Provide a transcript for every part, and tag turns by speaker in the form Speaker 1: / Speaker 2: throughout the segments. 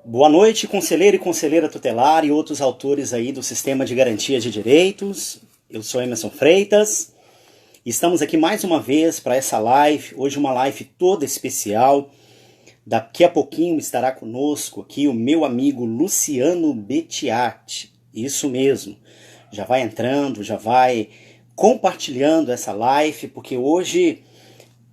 Speaker 1: Boa noite, conselheiro e conselheira tutelar e outros autores aí do Sistema de Garantia de Direitos. Eu sou Emerson Freitas. Estamos aqui mais uma vez para essa live. Hoje uma live toda especial. Daqui a pouquinho estará conosco aqui o meu amigo Luciano Bettiatti. Isso mesmo. Já vai entrando, já vai compartilhando essa live, porque hoje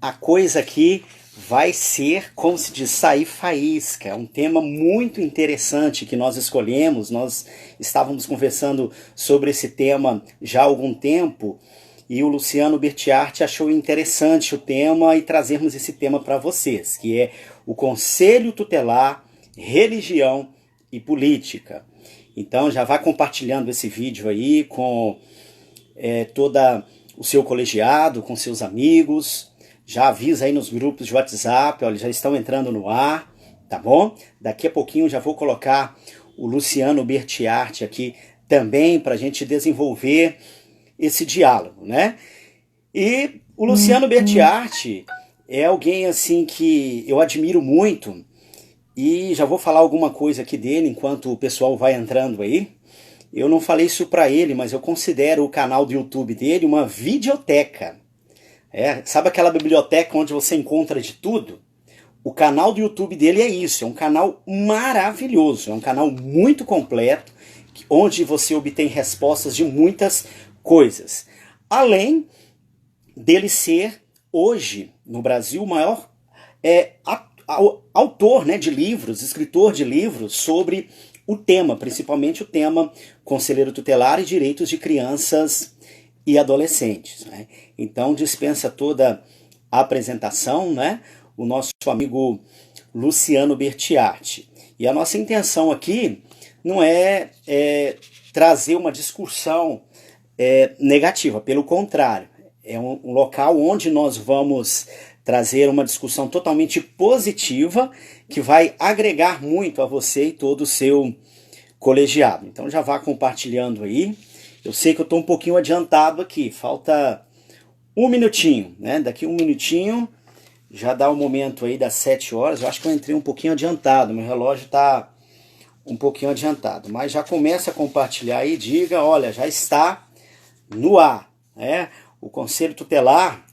Speaker 1: a coisa aqui vai ser, como se diz, sair faísca. É um tema muito interessante que nós escolhemos. Nós estávamos conversando sobre esse tema já há algum tempo e o Luciano Bettiatti achou interessante o tema e trazermos esse tema para vocês, que é o Conselho Tutelar, Religião e Política. Então já vá compartilhando esse vídeo aí com toda o seu colegiado, com seus amigos. Já avisa aí nos grupos de WhatsApp, olha, já estão entrando no ar, tá bom? Daqui a pouquinho já vou colocar o Luciano Bettiatti aqui também para a gente desenvolver esse diálogo, né? E o Luciano Bettiatti é alguém assim que eu admiro muito e já vou falar alguma coisa aqui dele enquanto o pessoal vai entrando aí. Eu não falei isso para ele, mas eu considero o canal do YouTube dele uma videoteca. Sabe aquela biblioteca onde você encontra de tudo? O canal do YouTube dele é isso, é um canal maravilhoso, é um canal muito completo, onde você obtém respostas de muitas coisas. Além dele ser, hoje, no Brasil, o maior autor, né, de livros, escritor de livros sobre o tema, principalmente o tema Conselheiro Tutelar e Direitos de Crianças e Adolescentes, né? Então dispensa toda a apresentação, né? O nosso amigo Luciano Bettiatti. E a nossa intenção aqui não é trazer uma discussão negativa, pelo contrário, é um local onde nós vamos trazer uma discussão totalmente positiva que vai agregar muito a você e todo o seu colegiado. Então já vá compartilhando aí. Eu sei que eu estou um pouquinho adiantado aqui, falta um minutinho, né? Daqui um minutinho já dá o momento aí das 7 horas. Eu acho que eu entrei um pouquinho adiantado, meu relógio está um pouquinho adiantado. Mas já começa a compartilhar aí, diga, olha, já está no ar, né? O Conselho Tutelar,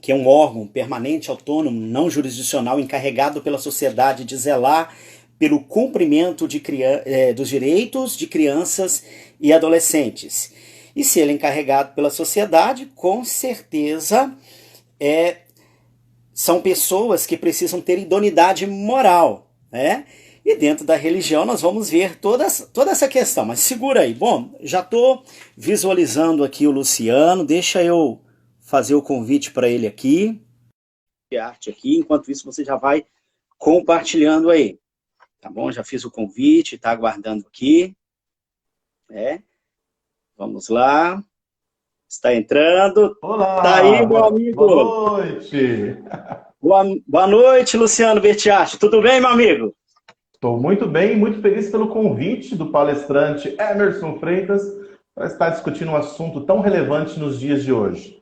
Speaker 1: que é um órgão permanente, autônomo, não jurisdicional, encarregado pela sociedade de zelar pelo cumprimento dos direitos de crianças e adolescentes. E se ele é encarregado pela sociedade, com certeza são pessoas que precisam ter idoneidade moral, né? E dentro da religião nós vamos ver toda essa questão. Mas segura aí. Bom, já estou visualizando aqui o Luciano. Deixa eu fazer o convite para ele aqui. Arte aqui. Enquanto isso, você já vai compartilhando aí. Tá bom? Já fiz o convite, está aguardando aqui. Vamos lá. Está entrando.
Speaker 2: Olá,
Speaker 1: Tá aí, meu amigo.
Speaker 2: boa noite.
Speaker 1: Boa noite, Luciano Bettiatti. Tudo bem, meu amigo?
Speaker 2: Estou muito bem e muito feliz pelo convite do palestrante Emerson Freitas para estar discutindo um assunto tão relevante nos dias de hoje.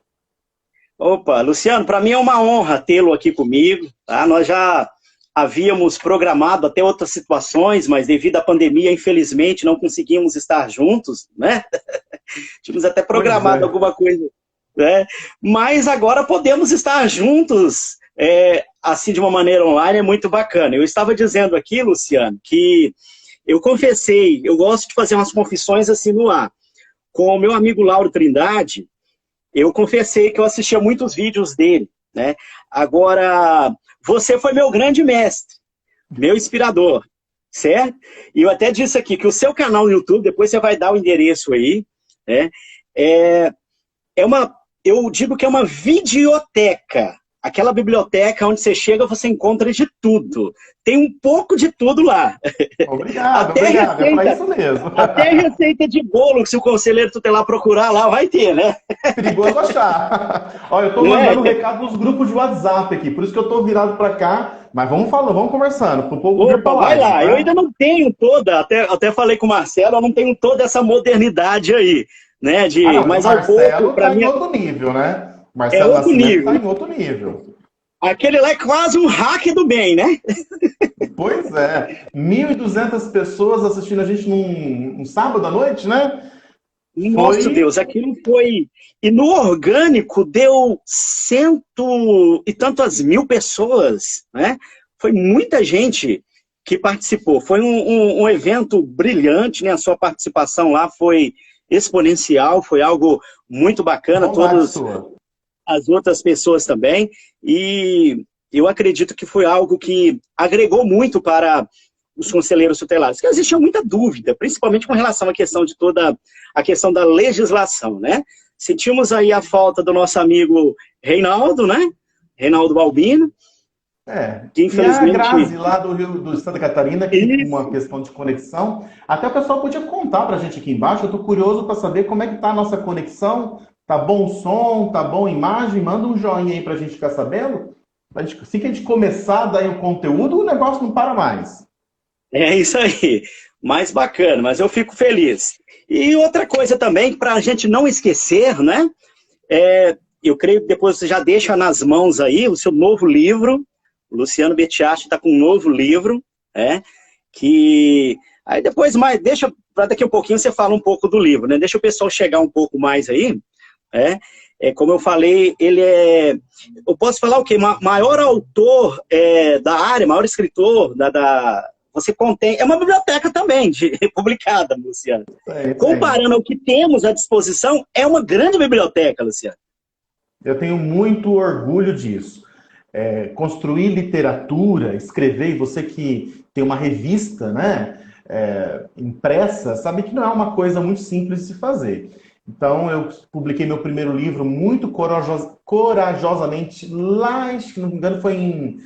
Speaker 1: Opa, Luciano, para mim é uma honra tê-lo aqui comigo. Tá? Nós já havíamos programado até outras situações, mas devido à pandemia, infelizmente, não conseguimos estar juntos, né? Tínhamos até programado alguma coisa, né? Mas agora podemos estar juntos, assim, de uma maneira online, é muito bacana. Eu estava dizendo aqui, Luciano, que eu confessei, eu gosto de fazer umas confissões assim no ar. Com o meu amigo Lauro Trindade, eu confessei que eu assistia muitos vídeos dele, né? Agora, você foi meu grande mestre, meu inspirador, certo? E eu até disse aqui que o seu canal no YouTube, depois você vai dar o endereço aí, né? Eu digo que é uma videoteca. Aquela biblioteca onde você chega, você encontra de tudo. Tem um pouco de tudo lá.
Speaker 2: Obrigado,
Speaker 1: Até
Speaker 2: obrigado, é para
Speaker 1: receita,
Speaker 2: isso mesmo.
Speaker 1: até receita de bolo, que se o conselheiro tutelar procurar lá, vai ter, né?
Speaker 2: Perigoso achar. Olha, eu estou mandando um recado nos grupos de WhatsApp aqui, por isso que eu estou virado para cá, mas vamos falando, vamos conversando, para o povo vir para a
Speaker 1: Opa, vai
Speaker 2: live,
Speaker 1: lá.
Speaker 2: tá?
Speaker 1: Eu ainda não tenho toda, até falei com o Marcelo, eu não tenho toda essa modernidade aí, né?
Speaker 2: Não, mas o
Speaker 1: Mas ao pouco,
Speaker 2: Marcelo
Speaker 1: para
Speaker 2: está
Speaker 1: mim,
Speaker 2: em outro nível, né?
Speaker 1: é
Speaker 2: Marcelo
Speaker 1: outro
Speaker 2: Nascimento está
Speaker 1: nível.
Speaker 2: em outro nível.
Speaker 1: Aquele lá é quase um hack do bem, né?
Speaker 2: Pois é, 1.200 pessoas assistindo a gente num sábado à noite, né?
Speaker 1: Nossa
Speaker 2: Foi.
Speaker 1: Deus, aquilo foi. E no orgânico deu cento e tantas mil pessoas, né? Foi muita gente que participou. Foi um evento brilhante, né? A sua participação lá foi exponencial, foi algo muito bacana,
Speaker 2: Maldade
Speaker 1: todas
Speaker 2: sua.
Speaker 1: as outras pessoas também. E eu acredito que foi algo que agregou muito para os conselheiros tutelares, que existia muita dúvida, principalmente com relação à questão de toda a questão da legislação, né? Sentimos aí a falta do nosso amigo Reinaldo, né? Reinaldo Balbino,
Speaker 2: É.
Speaker 1: que
Speaker 2: E a
Speaker 1: infelizmente...
Speaker 2: Grazi, lá do Santa Catarina, que com uma
Speaker 1: Isso.
Speaker 2: questão de conexão, até o pessoal podia contar pra gente aqui embaixo. Eu tô curioso para saber como é que tá a nossa conexão. Tá bom o som? Tá bom a imagem? Manda um joinha aí pra gente ficar sabendo. Assim que a gente começar a dar o conteúdo, o negócio não para mais.
Speaker 1: É isso aí, mais bacana, mas eu fico feliz. E outra coisa também, para a gente não esquecer, né? Eu creio que depois você já deixa nas mãos aí o seu novo livro. O Luciano Bettiatti está com um novo livro, né? Que aí depois mais deixa para daqui a pouquinho você fala um pouco do livro, né? Deixa o pessoal chegar um pouco mais aí, né? Como eu falei, ele é, eu posso falar o quê? Maior autor da área, maior escritor você contém, é uma biblioteca também publicada, Luciano.
Speaker 2: É isso aí.
Speaker 1: Comparando ao que temos à disposição, é uma grande biblioteca, Luciano.
Speaker 2: Eu tenho muito orgulho disso. Construir literatura, escrever, e você que tem uma revista, né, impressa, sabe que não é uma coisa muito simples de se fazer. Então, eu publiquei meu primeiro livro muito corajosamente lá, se não me engano, foi em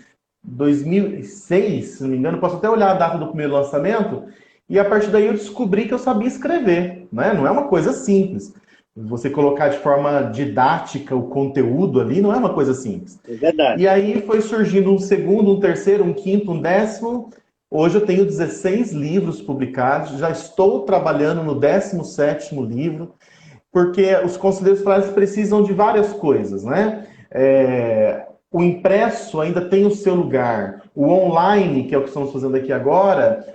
Speaker 2: 2006, se não me engano, posso até olhar a data do primeiro lançamento, e a partir daí eu descobri que eu sabia escrever, né? Não é uma coisa simples. Você colocar de forma didática o conteúdo ali não é uma coisa simples.
Speaker 1: É verdade.
Speaker 2: E aí foi surgindo um segundo, um terceiro, um quinto, um décimo. Hoje eu tenho 16 livros publicados, já estou trabalhando no 17º livro, porque os conselheiros tutelares precisam de várias coisas, né? O impresso ainda tem o seu lugar. O online, que é o que estamos fazendo aqui agora,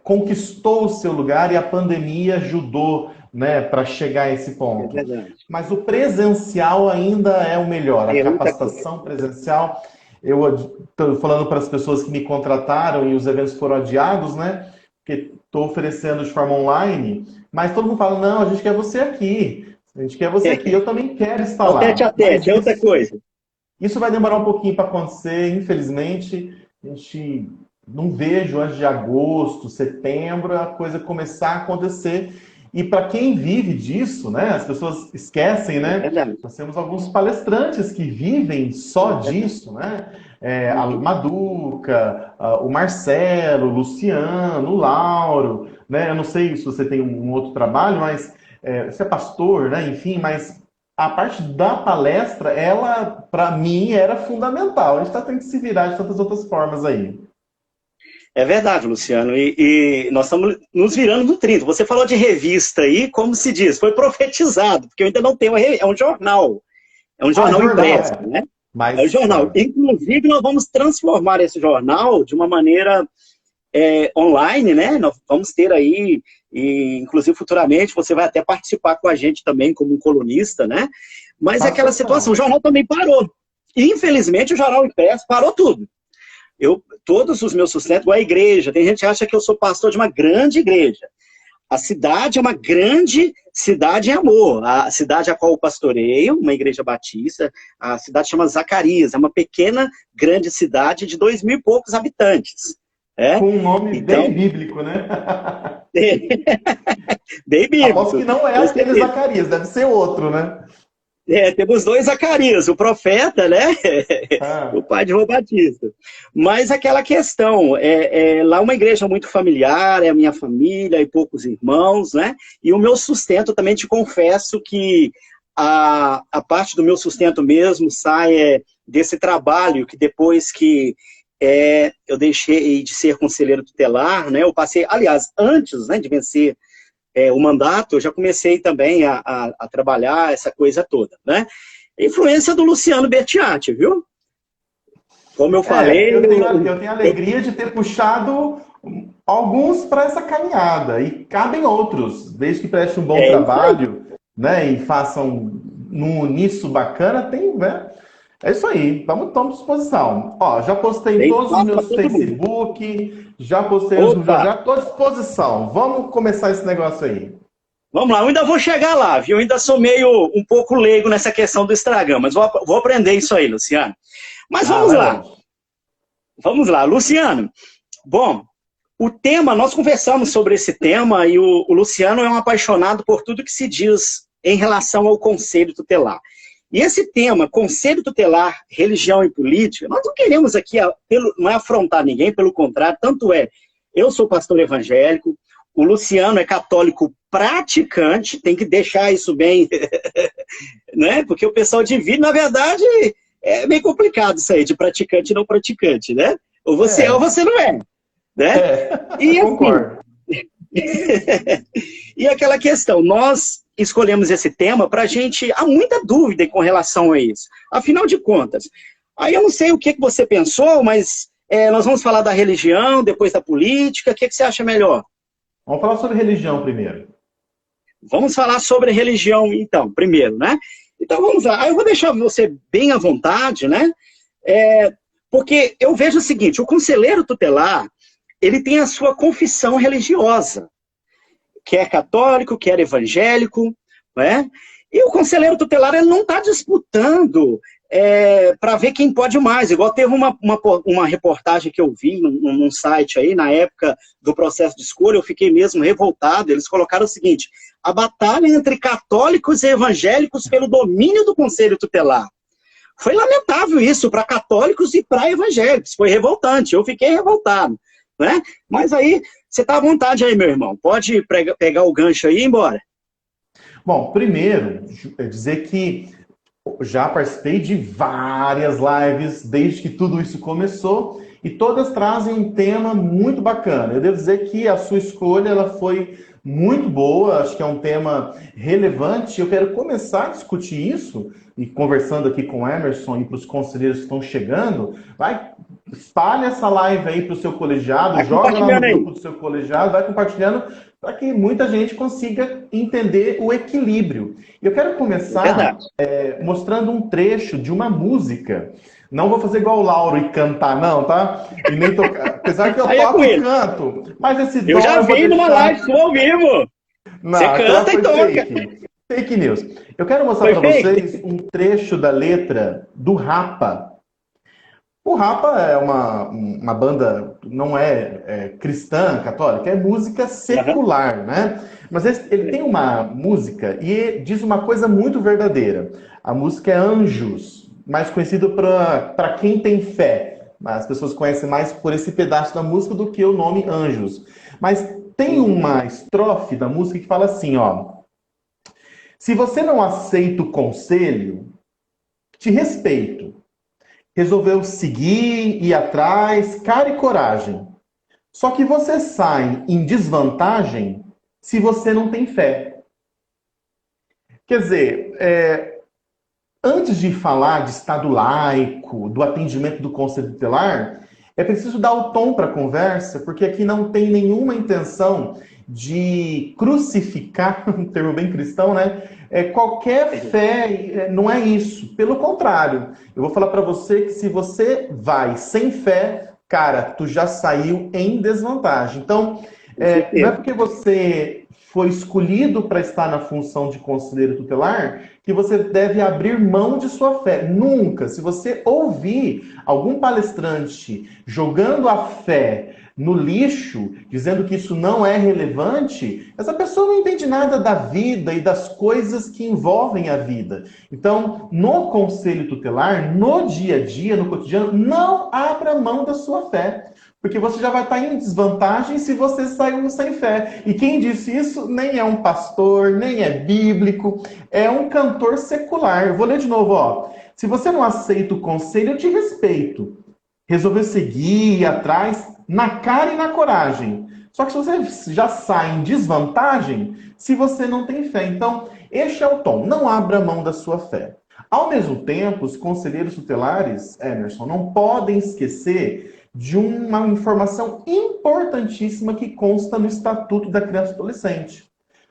Speaker 2: conquistou o seu lugar e a pandemia ajudou, né, para chegar a esse
Speaker 1: É
Speaker 2: ponto.
Speaker 1: verdade.
Speaker 2: Mas o presencial ainda é o melhor. A
Speaker 1: É outra coisa.
Speaker 2: capacitação presencial, eu estou falando para as pessoas que me contrataram e os eventos foram adiados, né? Porque estou oferecendo de forma online, mas todo mundo fala, não, a gente quer você aqui. A gente quer você aqui. Eu também quero estar
Speaker 1: O tete
Speaker 2: lá.
Speaker 1: a tete, é outra coisa.
Speaker 2: Isso vai demorar um pouquinho para acontecer, infelizmente. A gente não vejo antes de agosto, setembro, a coisa começar a acontecer. E para quem vive disso, né, as pessoas esquecem,
Speaker 1: É
Speaker 2: né?
Speaker 1: verdade.
Speaker 2: Nós temos alguns palestrantes que vivem só
Speaker 1: É verdade.
Speaker 2: disso, né? A Maduca, o Marcelo, o Luciano, o Lauro, né? Eu não sei se você tem um outro trabalho, mas você é pastor, né? Enfim, mas a parte da palestra, ela, para mim, era fundamental. A gente está tendo que se virar de tantas outras formas aí.
Speaker 1: É verdade, Luciano. E nós estamos nos virando no 30. Você falou de revista aí, como se diz, foi profetizado, porque eu ainda não tenho uma revista, é um jornal. É um jornal
Speaker 2: Jornal,
Speaker 1: impresso, né? É um
Speaker 2: Mas
Speaker 1: jornal. Inclusive, nós vamos transformar esse jornal de uma maneira online, né? Nós vamos ter aí, e inclusive futuramente, você vai até participar com a gente também como um colunista, né? Mas
Speaker 2: faço
Speaker 1: aquela situação, o
Speaker 2: questão.
Speaker 1: jornal também parou. Infelizmente, o jornal impresso parou tudo. Todos os meus sustentos, igual a igreja, tem gente que acha que eu sou pastor de uma grande igreja. A cidade é uma grande cidade em amor. A cidade a qual eu pastoreio, uma igreja batista, a cidade chama Zacarias, é uma pequena, grande cidade de 2.000 e poucos habitantes.
Speaker 2: Com um nome
Speaker 1: Então,
Speaker 2: bem bíblico, né?
Speaker 1: bem
Speaker 2: Aposto
Speaker 1: bíblico,
Speaker 2: que não é
Speaker 1: com
Speaker 2: aquele
Speaker 1: certeza.
Speaker 2: Zacarias, deve ser outro, né?
Speaker 1: Temos dois Zacarias, o profeta, né? O
Speaker 2: Ah,
Speaker 1: pai de João Batista. Mas aquela questão, lá uma igreja muito familiar, é a minha família e poucos irmãos, né? E o meu sustento, também te confesso que a parte do meu sustento mesmo sai desse trabalho que depois que eu deixei de ser conselheiro tutelar, né? Eu passei, aliás, antes, né, de vencer o mandato, eu já comecei também a trabalhar essa coisa toda, né? Influência do Luciano Bettiatti, viu? Como eu falei,
Speaker 2: Eu tenho a alegria de ter puxado alguns para essa caminhada e cabem outros, desde que prestem um bom
Speaker 1: é isso aí.
Speaker 2: trabalho, né, e façam num uníssono bacana, tem, né? É isso aí, estamos à disposição. Ó, já postei em
Speaker 1: Tem
Speaker 2: todos os
Speaker 1: espaço para
Speaker 2: meus
Speaker 1: todo mundo.
Speaker 2: Facebook, já postei nos meus,
Speaker 1: Opa,
Speaker 2: já estou à disposição. Vamos começar esse negócio aí.
Speaker 1: vamos lá, eu ainda vou chegar lá, viu? Eu ainda sou meio um pouco leigo nessa questão do Instagram, mas vou aprender isso aí, Luciano. Mas
Speaker 2: Ah, vai longe.
Speaker 1: vamos lá, Luciano. Bom, o tema, nós conversamos sobre esse tema e o Luciano é um apaixonado por tudo que se diz em relação ao Conselho Tutelar. E esse tema, Conselho Tutelar, Religião e Política, nós não queremos aqui não é afrontar ninguém, pelo contrário, tanto é, eu sou pastor evangélico, o Luciano é católico praticante, tem que deixar isso bem, né? Porque o pessoal divide, na verdade, é meio complicado isso aí, de praticante e não praticante, né? Ou você é ou
Speaker 2: É,
Speaker 1: você não é, né? E assim,
Speaker 2: concordo.
Speaker 1: e aquela questão, nós escolhemos esse tema para a gente, há muita dúvida com relação a isso. Afinal de contas, aí eu não sei o que você pensou, mas nós vamos falar da religião, depois da política, o que você acha melhor?
Speaker 2: Vamos falar sobre religião primeiro.
Speaker 1: Vamos falar sobre religião, então, primeiro, né? Então vamos lá. Aí eu vou deixar você bem à vontade, né? Porque eu vejo o seguinte, o conselheiro tutelar, ele tem a sua confissão religiosa, quer católico, quer evangélico, né? E o conselheiro tutelar ele não está disputando para ver quem pode mais. Igual teve uma reportagem que eu vi num site aí, na época do processo de escolha, eu fiquei mesmo revoltado. Eles colocaram o seguinte, a batalha entre católicos e evangélicos pelo domínio do conselho tutelar. Foi lamentável isso para católicos e para evangélicos, foi revoltante, eu fiquei revoltado, né? Mas aí, você está à vontade aí, meu irmão, pode pegar o gancho aí e ir embora.
Speaker 2: Bom, primeiro, dizer que já participei de várias lives desde que tudo isso começou e todas trazem um tema muito bacana. Eu devo dizer que a sua escolha ela foi muito boa, acho que é um tema relevante. Eu quero começar a discutir isso e conversando aqui com o Emerson e para os conselheiros que estão chegando, vai espalha essa live aí para o seu colegiado,
Speaker 1: Vai
Speaker 2: joga lá no
Speaker 1: compartilhando aí.
Speaker 2: grupo do seu colegiado, vai compartilhando para que muita gente consiga entender o equilíbrio. Eu quero começar
Speaker 1: Verdade.
Speaker 2: mostrando um trecho de uma música. Não vou fazer igual o Lauro e cantar, não, tá? E nem tocar. Apesar que eu
Speaker 1: Aí é com
Speaker 2: toco e
Speaker 1: ele.
Speaker 2: canto, mas esse
Speaker 1: Eu
Speaker 2: dom
Speaker 1: já
Speaker 2: eu vou
Speaker 1: vi numa
Speaker 2: deixar.
Speaker 1: live sua ao vivo.
Speaker 2: Não,
Speaker 1: Você
Speaker 2: aquela
Speaker 1: canta e
Speaker 2: foi
Speaker 1: toca.
Speaker 2: fake. Fake news. Eu quero mostrar
Speaker 1: Foi
Speaker 2: para
Speaker 1: fake?
Speaker 2: vocês um trecho da letra do Rapa. O Rapa é uma banda, não é cristã, católica, é música
Speaker 1: Uhum.
Speaker 2: secular, né? Mas ele tem uma música e diz uma coisa muito verdadeira. A música é Anjos, mais conhecido para quem tem fé. As pessoas conhecem mais por esse pedaço da música do que o nome Anjos. Mas tem uma estrofe da música que fala assim, ó. Se você não aceita o conselho, te respeito. Resolveu seguir, ir atrás, cara e coragem. Só que você sai em desvantagem se você não tem fé. Quer dizer, antes de falar de Estado laico, do atendimento do Conselho Tutelar, é preciso dar o tom para a conversa, porque aqui não tem nenhuma intenção de crucificar, um termo bem cristão, né? Qualquer fé, não é isso. Pelo contrário, eu vou falar para você que se você vai sem fé, cara, tu já saiu em desvantagem. Então,
Speaker 1: Com
Speaker 2: não é
Speaker 1: certeza.
Speaker 2: porque você foi escolhido para estar na função de conselheiro tutelar que você deve abrir mão de sua fé. Nunca. Se você ouvir algum palestrante jogando a fé no lixo, dizendo que isso não é relevante, essa pessoa não entende nada da vida e das coisas que envolvem a vida. Então, no conselho tutelar, no dia a dia, no cotidiano, não abra mão da sua fé. Porque você já vai estar em desvantagem se você saiu sem fé. E quem disse isso nem é um pastor, nem é bíblico, é um cantor secular. Eu vou ler de novo, ó. Se você não aceita o conselho, eu te respeito. Resolveu seguir, ir atrás, na cara e na coragem. Só que se você já sai em desvantagem, se você não tem fé. Então, este é o tom. Não abra mão da sua fé. Ao mesmo tempo, os conselheiros tutelares, Emerson, não podem esquecer de uma informação importantíssima que consta no Estatuto da Criança e Adolescente.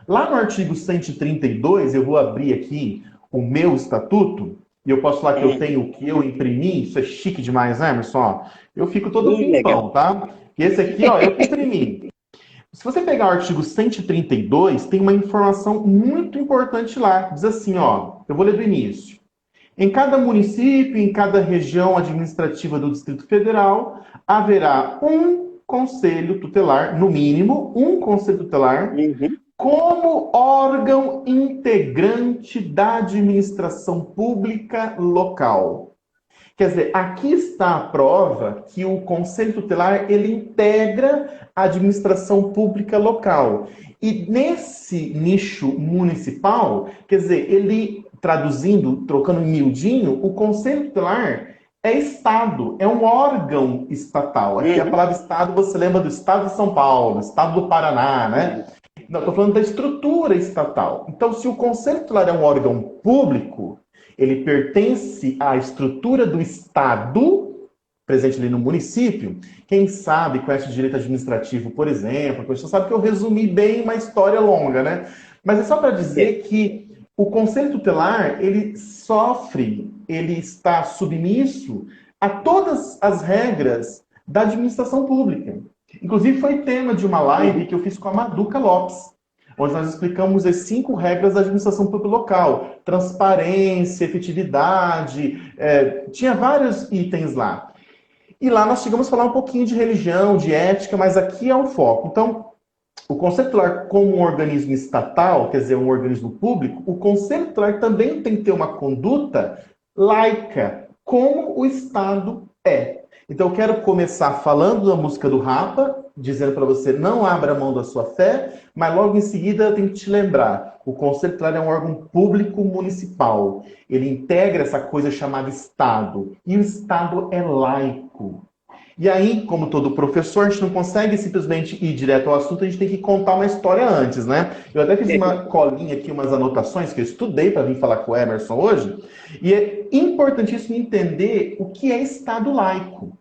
Speaker 2: Lá no artigo 132, eu vou abrir aqui o meu estatuto, e eu posso falar que eu tenho o que eu imprimi, isso é chique demais, né, Emerson? Ó, eu fico todo
Speaker 1: Legal.
Speaker 2: pimpão, tá? E esse aqui, ó, eu que imprimi. Se você pegar o artigo 132, tem uma informação muito importante lá. Diz assim, ó, eu vou ler do início. Em cada município, em cada região administrativa do Distrito Federal, haverá um conselho tutelar, no mínimo, um conselho tutelar,
Speaker 1: Uhum.
Speaker 2: como órgão integrante da administração pública local. Quer dizer, aqui está a prova que o Conselho Tutelar ele integra a administração pública local. E nesse nicho municipal, quer dizer, ele, traduzindo, trocando em miudinho, o Conselho Tutelar é Estado, é um órgão estatal. Aqui a palavra Estado, você lembra do Estado de São Paulo, Estado do Paraná, né? Não, estou falando da estrutura estatal. Então, se o Conselho Tutelar é um órgão público, ele pertence à estrutura do Estado, presente ali no município. Quem sabe conhece o direito administrativo, por exemplo, você sabe que eu resumi bem uma história longa, né? Mas é só para dizer que o Conselho Tutelar, ele sofre, ele está submisso a todas as regras da administração pública. Inclusive, foi tema de uma live que eu fiz com a Maduca Lopes, onde nós explicamos as 5 regras da administração pública local. Transparência, efetividade, tinha vários itens lá. E lá nós chegamos a falar um pouquinho de religião, de ética, mas aqui é o foco. Então, o Conselho Tutelar como um organismo estatal, quer dizer, um organismo público, o Conselho Tutelar também tem que ter uma conduta laica, como o Estado é. Então, eu quero começar falando da música do Rapa, dizendo para você não abra mão da sua fé, mas logo em seguida eu tenho que te lembrar, o Conselho Tutelar é um órgão público municipal. Ele integra essa coisa chamada Estado. E o Estado é laico. E aí, como todo professor, a gente não consegue simplesmente ir direto ao assunto, a gente tem que contar uma história antes, né? Eu até fiz uma colinha aqui, umas anotações que eu estudei para vir falar com o Emerson hoje, e é importantíssimo entender o que é Estado laico.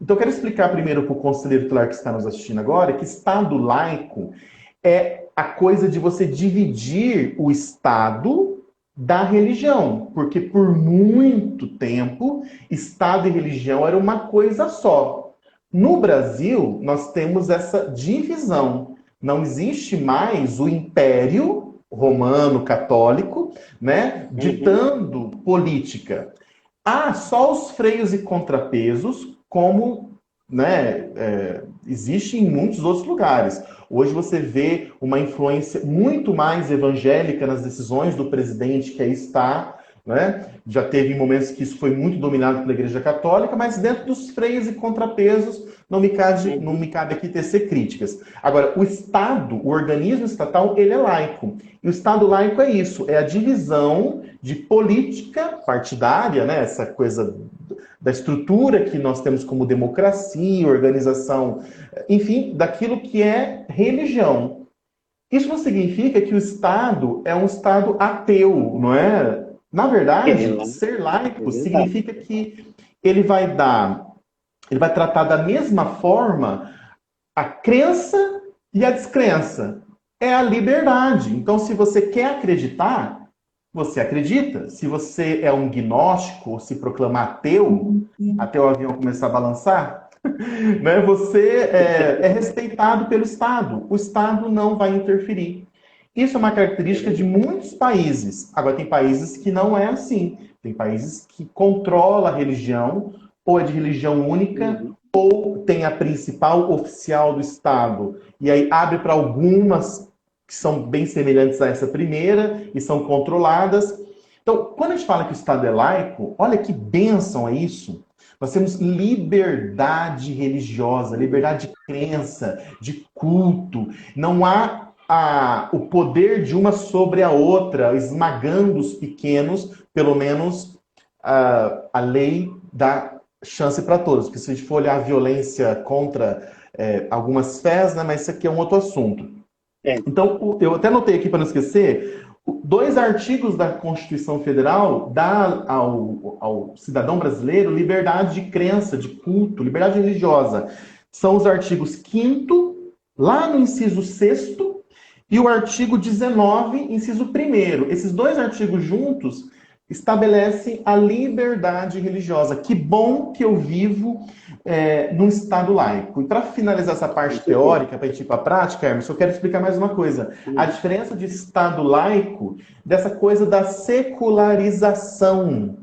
Speaker 2: Então, eu quero explicar primeiro para o conselheiro tutelar que está nos assistindo agora que Estado laico é a coisa de você dividir o Estado da religião, porque por muito tempo Estado e religião era uma coisa só. No Brasil, nós temos essa divisão. Não existe mais o Império Romano Católico, né, ditando política. Há só os freios e contrapesos, como, né, existe em muitos outros lugares. Hoje você vê uma influência muito mais evangélica nas decisões do presidente que aí está, né? Já teve momentos que isso foi muito dominado pela Igreja Católica, mas dentro dos freios e contrapesos não me cabe aqui tecer críticas. Agora, o Estado, o organismo estatal, ele é laico. E o Estado laico é isso, é a divisão de política partidária, né? Essa coisa da estrutura que nós temos como democracia, organização, enfim, daquilo que é religião. Isso não significa que o Estado é um Estado ateu, não é? Na verdade, ser laico significa que ele vai tratar da mesma forma a crença e a descrença. É a liberdade. Então, se você quer acreditar, você acredita. Se você é um gnóstico ou se proclama ateu, até o avião começar a balançar, né, você é respeitado pelo Estado. O Estado não vai interferir. Isso é uma característica de muitos países. Agora, tem países que não é assim. Tem países que controlam a religião, ou é de religião única, ou tem a principal oficial do Estado. E aí abre para algumas que são bem semelhantes a essa primeira e são controladas. Então, quando a gente fala que o Estado é laico, olha que bênção é isso. Nós temos liberdade religiosa, liberdade de crença, de culto. Não há o poder de uma sobre a outra, esmagando os pequenos, pelo menos a lei dá chance para todos. Porque se a gente for olhar a violência contra algumas fés, né, mas isso aqui é um outro assunto. Então, eu até notei aqui para não esquecer, 2 artigos da Constituição Federal dá ao cidadão brasileiro liberdade de crença, de culto, liberdade religiosa. São os artigos 5º, lá no inciso 6º, e o artigo 19, inciso 1º. Esses 2 artigos juntos estabelecem a liberdade religiosa. Que bom que eu vivo num Estado laico. E para finalizar essa parte teórica, para a gente ir para a prática, Hermes, eu quero explicar mais uma coisa. A diferença de Estado laico, dessa coisa da secularização.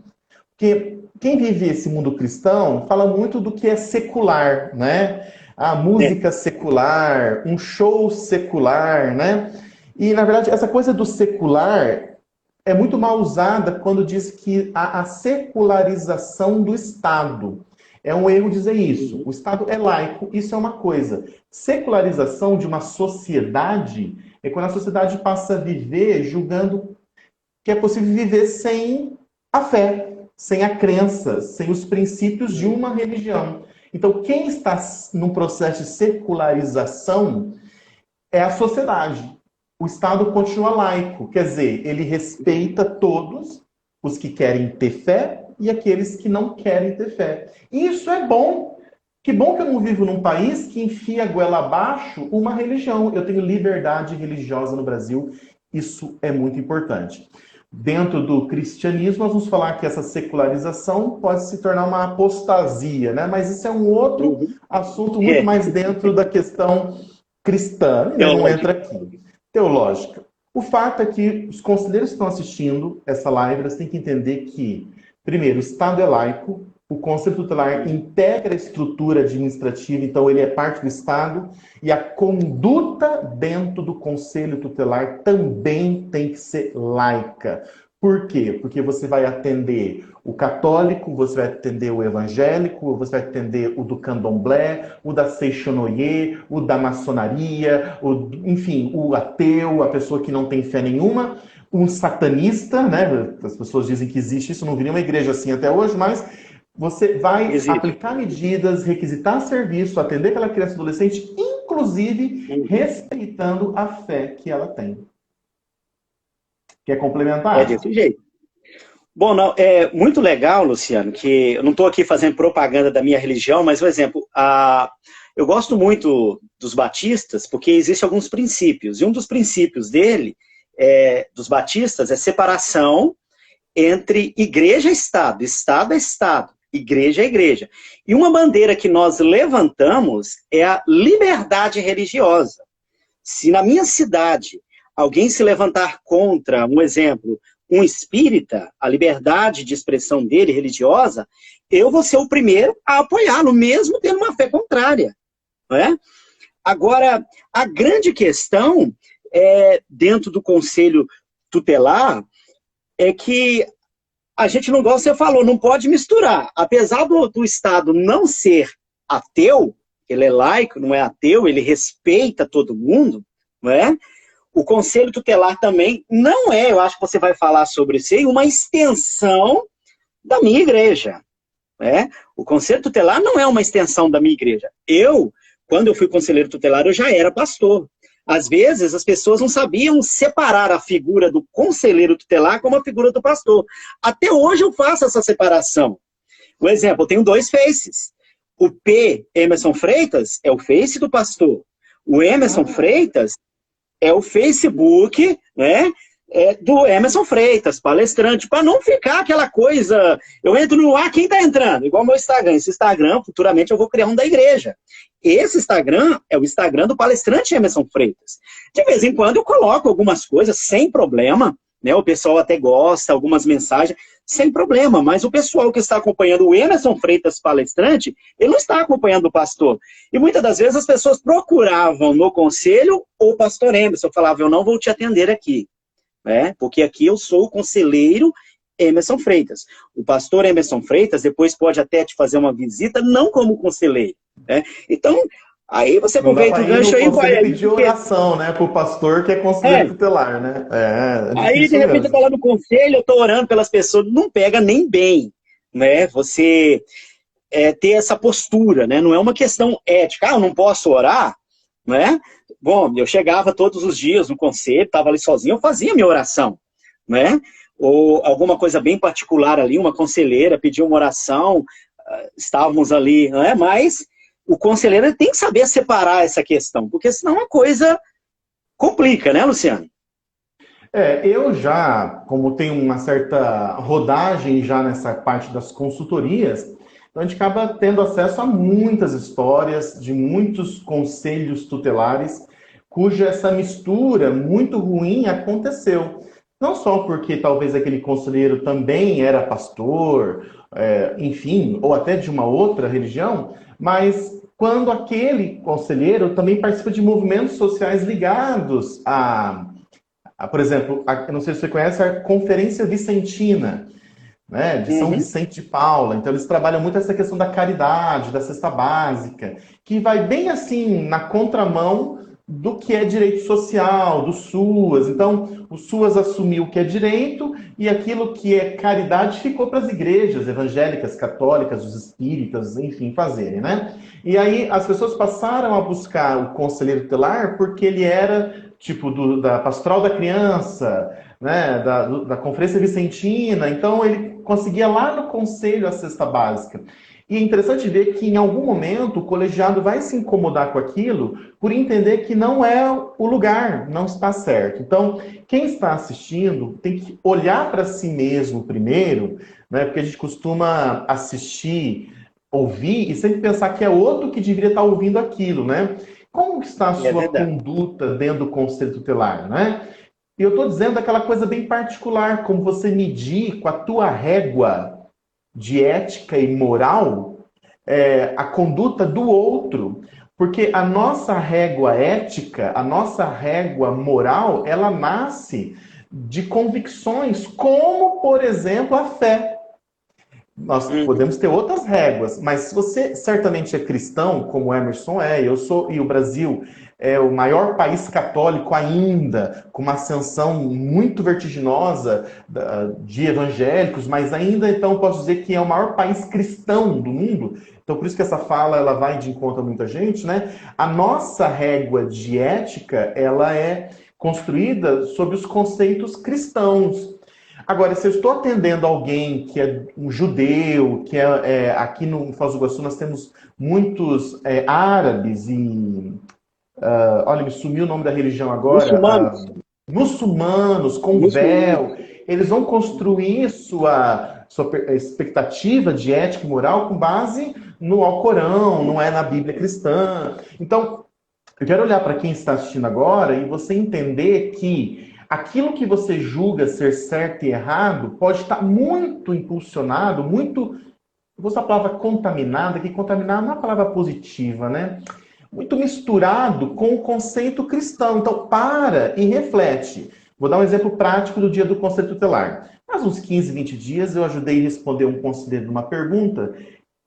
Speaker 2: Porque quem vive esse mundo cristão fala muito do que é secular, né? A música secular, um show secular, né? E, na verdade, essa coisa do secular é muito mal usada quando diz que há a secularização do Estado. É um erro dizer isso. O Estado é laico, isso é uma coisa. Secularização de uma sociedade é quando a sociedade passa a viver julgando que é possível viver sem a fé, sem a crença, sem os princípios de uma religião. Então, quem está num processo de secularização é a sociedade. O Estado continua laico, quer dizer, ele respeita todos os que querem ter fé e aqueles que não querem ter fé. E isso é bom. Que bom que eu não vivo num país que enfia a goela abaixo uma religião. Eu tenho liberdade religiosa no Brasil. Isso é muito importante. Dentro do cristianismo, nós vamos falar que essa secularização pode se tornar uma apostasia, né? Mas isso é um outro assunto muito mais dentro da questão cristã. Não entra aqui. Teológica. O fato é que os conselheiros que estão assistindo essa live, eles têm que entender que, primeiro, o Estado é laico, o Conselho Tutelar integra a estrutura administrativa, então ele é parte do Estado, e a conduta dentro do Conselho Tutelar também tem que ser laica. Por quê? Porque você vai atender o católico, você vai atender o evangélico, você vai atender o do candomblé, o da Seixonoye, o da maçonaria, enfim, o ateu, a pessoa que não tem fé nenhuma, um satanista, né? As pessoas dizem que existe isso, não vi nenhuma igreja assim até hoje, mas você vai aplicar medidas, requisitar serviço, atender aquela criança e adolescente, inclusive respeitando a fé que ela tem. Quer complementar?
Speaker 1: É desse jeito. Bom, não, é muito legal, Luciano, que eu não estou aqui fazendo propaganda da minha religião, mas, por exemplo, eu gosto muito dos batistas porque existem alguns princípios. E um dos princípios dos batistas, é separação entre igreja e Estado. Estado é Estado, igreja é igreja. E uma bandeira que nós levantamos é a liberdade religiosa. Se na minha cidade alguém se levantar contra, um exemplo, um espírita, a liberdade de expressão dele, religiosa, eu vou ser o primeiro a apoiá-lo, mesmo tendo uma fé contrária. Não é? Agora, a grande questão dentro do Conselho Tutelar é que a gente não, igual você falou, não pode misturar. Apesar do Estado não ser ateu, ele é laico, não é ateu, ele respeita todo mundo, não é? O Conselho Tutelar também não é, eu acho que você vai falar sobre isso aí, uma extensão da minha igreja. Né? O Conselho Tutelar não é uma extensão da minha igreja. Quando eu fui conselheiro tutelar, eu já era pastor. Às vezes, as pessoas não sabiam separar a figura do conselheiro tutelar como a figura do pastor. Até hoje eu faço essa separação. Por exemplo, eu tenho 2 faces. O P. Emerson Freitas é o face do pastor. O Emerson Freitas é o Facebook, né, do Emerson Freitas, palestrante, para não ficar aquela coisa, eu entro no ar, quem está entrando? Igual o meu Instagram. Esse Instagram, futuramente eu vou criar um da igreja. Esse Instagram é o Instagram do palestrante Emerson Freitas. De vez em quando eu coloco algumas coisas sem problema, né, o pessoal até gosta, algumas mensagens, sem problema, mas o pessoal que está acompanhando o Emerson Freitas palestrante, ele não está acompanhando o pastor. E muitas das vezes as pessoas procuravam no conselho o pastor Emerson, falava, eu não vou te atender aqui, né? Porque aqui eu sou o conselheiro Emerson Freitas. O pastor Emerson Freitas depois pode até te fazer uma visita, não como conselheiro, né? Então, aí você aproveita o gancho aí.
Speaker 2: Você pedir oração, né, para o pastor que é conselheiro tutelar, né?
Speaker 1: Aí, de repente, eu tô lá no conselho, eu tô orando pelas pessoas, não pega nem bem, né? Você ter essa postura, né? Não é uma questão ética, eu não posso orar, né? Bom, eu chegava todos os dias no conselho, estava ali sozinho, eu fazia minha oração, né? Ou alguma coisa bem particular ali, uma conselheira pediu uma oração, estávamos ali, né? Mas o conselheiro ele tem que saber separar essa questão, porque senão a coisa complica, né, Luciano?
Speaker 2: Eu já, como tenho uma certa rodagem já nessa parte das consultorias, então a gente acaba tendo acesso a muitas histórias de muitos conselhos tutelares, cuja essa mistura muito ruim aconteceu. Não só porque talvez aquele conselheiro também era pastor, enfim, ou até de uma outra religião, mas quando aquele conselheiro também participa de movimentos sociais ligados por exemplo, eu não sei se você conhece a Conferência Vicentina, né, de São
Speaker 1: Uhum.
Speaker 2: Vicente de Paula. Então, eles trabalham muito essa questão da caridade, da cesta básica, que vai bem assim na contramão do que é direito social, do SUAS. Então, o SUAS assumiu o que é direito e aquilo que é caridade ficou para as igrejas evangélicas, católicas, os espíritas, enfim, fazerem, né? E aí as pessoas passaram a buscar o conselheiro tutelar porque ele era tipo da Pastoral da Criança, né, da Conferência Vicentina. Então ele conseguia lá no conselho a cesta básica. E é interessante ver que em algum momento o colegiado vai se incomodar com aquilo por entender que não é o lugar, não está certo. Então, quem está assistindo tem que olhar para si mesmo primeiro, né, porque a gente costuma assistir, ouvir e sempre pensar que é outro que deveria estar ouvindo aquilo, né? Como está a
Speaker 1: É
Speaker 2: sua
Speaker 1: verdade.
Speaker 2: conduta dentro do conselho tutelar, né? E eu estou dizendo aquela coisa bem particular, como você medir com a tua régua de ética e moral a conduta do outro. Porque a nossa régua ética, a nossa régua moral, ela nasce de convicções, como, por exemplo, a fé. Nós
Speaker 1: Uhum.
Speaker 2: podemos ter outras réguas, mas se você certamente é cristão, como o Emerson eu sou, e o Brasil é o maior país católico ainda, com uma ascensão muito vertiginosa de evangélicos, mas ainda então posso dizer que é o maior país cristão do mundo. Então por isso que essa fala ela vai de encontro a muita gente, né? A nossa régua de ética, ela é construída sob os conceitos cristãos. Agora, se eu estou atendendo alguém que é um judeu, aqui no Foz do Iguaçu nós temos muitos árabes e, olha, me sumiu o nome da religião agora,
Speaker 1: Muçulmanos.
Speaker 2: muçulmanos com
Speaker 1: Muçulmanos.
Speaker 2: véu, eles vão construir sua expectativa de ética e moral com base no Alcorão, não é na Bíblia cristã. Então, eu quero olhar para quem está assistindo agora e você entender que aquilo que você julga ser certo e errado pode estar muito impulsionado, muito, vou usar a palavra contaminada, que contaminar não é uma palavra positiva, né? Muito misturado com o conceito cristão. Então, para e reflete. Vou dar um exemplo prático do dia do conselho tutelar. Faz uns 15, 20 dias eu ajudei a responder um conselheiro uma pergunta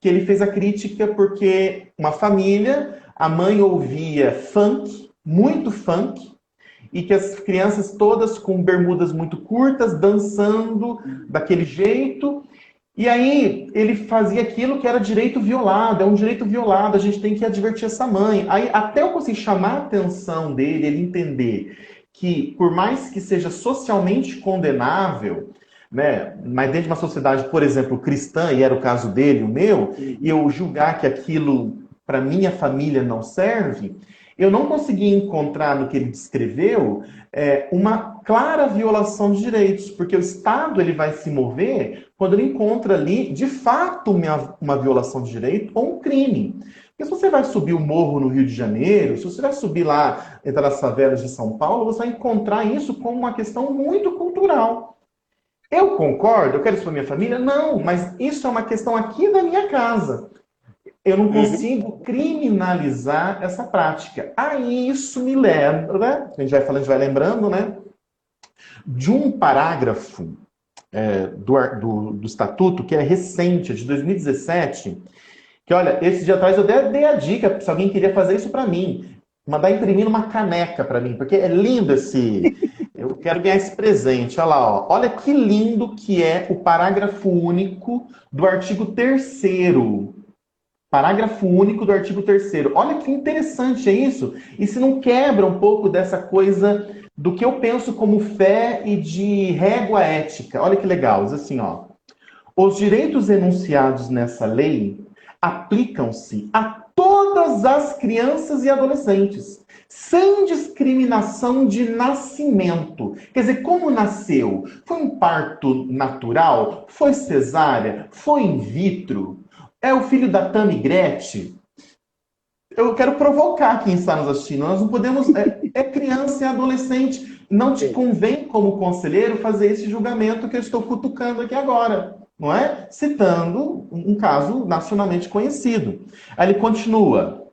Speaker 2: que ele fez a crítica porque uma família, a mãe ouvia funk, muito funk, e que as crianças todas com bermudas muito curtas, dançando daquele jeito. E aí ele fazia aquilo que era direito violado, é um direito violado, a gente tem que advertir essa mãe. Aí até eu conseguir chamar a atenção dele, ele entender que por mais que seja socialmente condenável, né, mas dentro de uma sociedade, por exemplo, cristã, e era o caso dele, o meu, e eu julgar que aquilo para minha família não serve, eu não consegui encontrar no que ele descreveu uma clara violação de direitos, porque o Estado ele vai se mover quando ele encontra ali, de fato, uma violação de direito ou um crime. Porque se você vai subir o morro no Rio de Janeiro, se você vai subir lá, entrar nas favelas de São Paulo, você vai encontrar isso como uma questão muito cultural. Eu concordo? Eu quero isso para minha família? Não, mas isso é uma questão aqui da minha casa. Eu não
Speaker 1: Uhum.
Speaker 2: consigo criminalizar essa prática. Aí isso me lembra, a gente vai falando, a gente vai lembrando, né, de um parágrafo do Estatuto que é recente, é de 2017, que olha, esse dia atrás eu dei a dica se alguém queria fazer isso para mim, mandar imprimir numa caneca para mim, porque é lindo esse. Eu quero ganhar esse presente. Olha lá, ó. Olha que lindo que é o parágrafo único do artigo 3º Parágrafo único do artigo 3º. Olha que interessante é isso. E se não quebra um pouco dessa coisa do que eu penso como fé e de régua ética. Olha que legal. Diz assim, ó. Os direitos enunciados nessa lei aplicam-se a todas as crianças e adolescentes, sem discriminação de nascimento. Quer dizer, como nasceu? Foi um parto natural? Foi cesárea? Foi in vitro? É o filho da Tammy Gretchen? Eu quero provocar quem está nos assistindo. Nós não podemos... É criança e adolescente. Não te convém, como conselheiro, fazer esse julgamento que eu estou cutucando aqui agora. Não é? Citando um caso nacionalmente conhecido. Aí ele continua.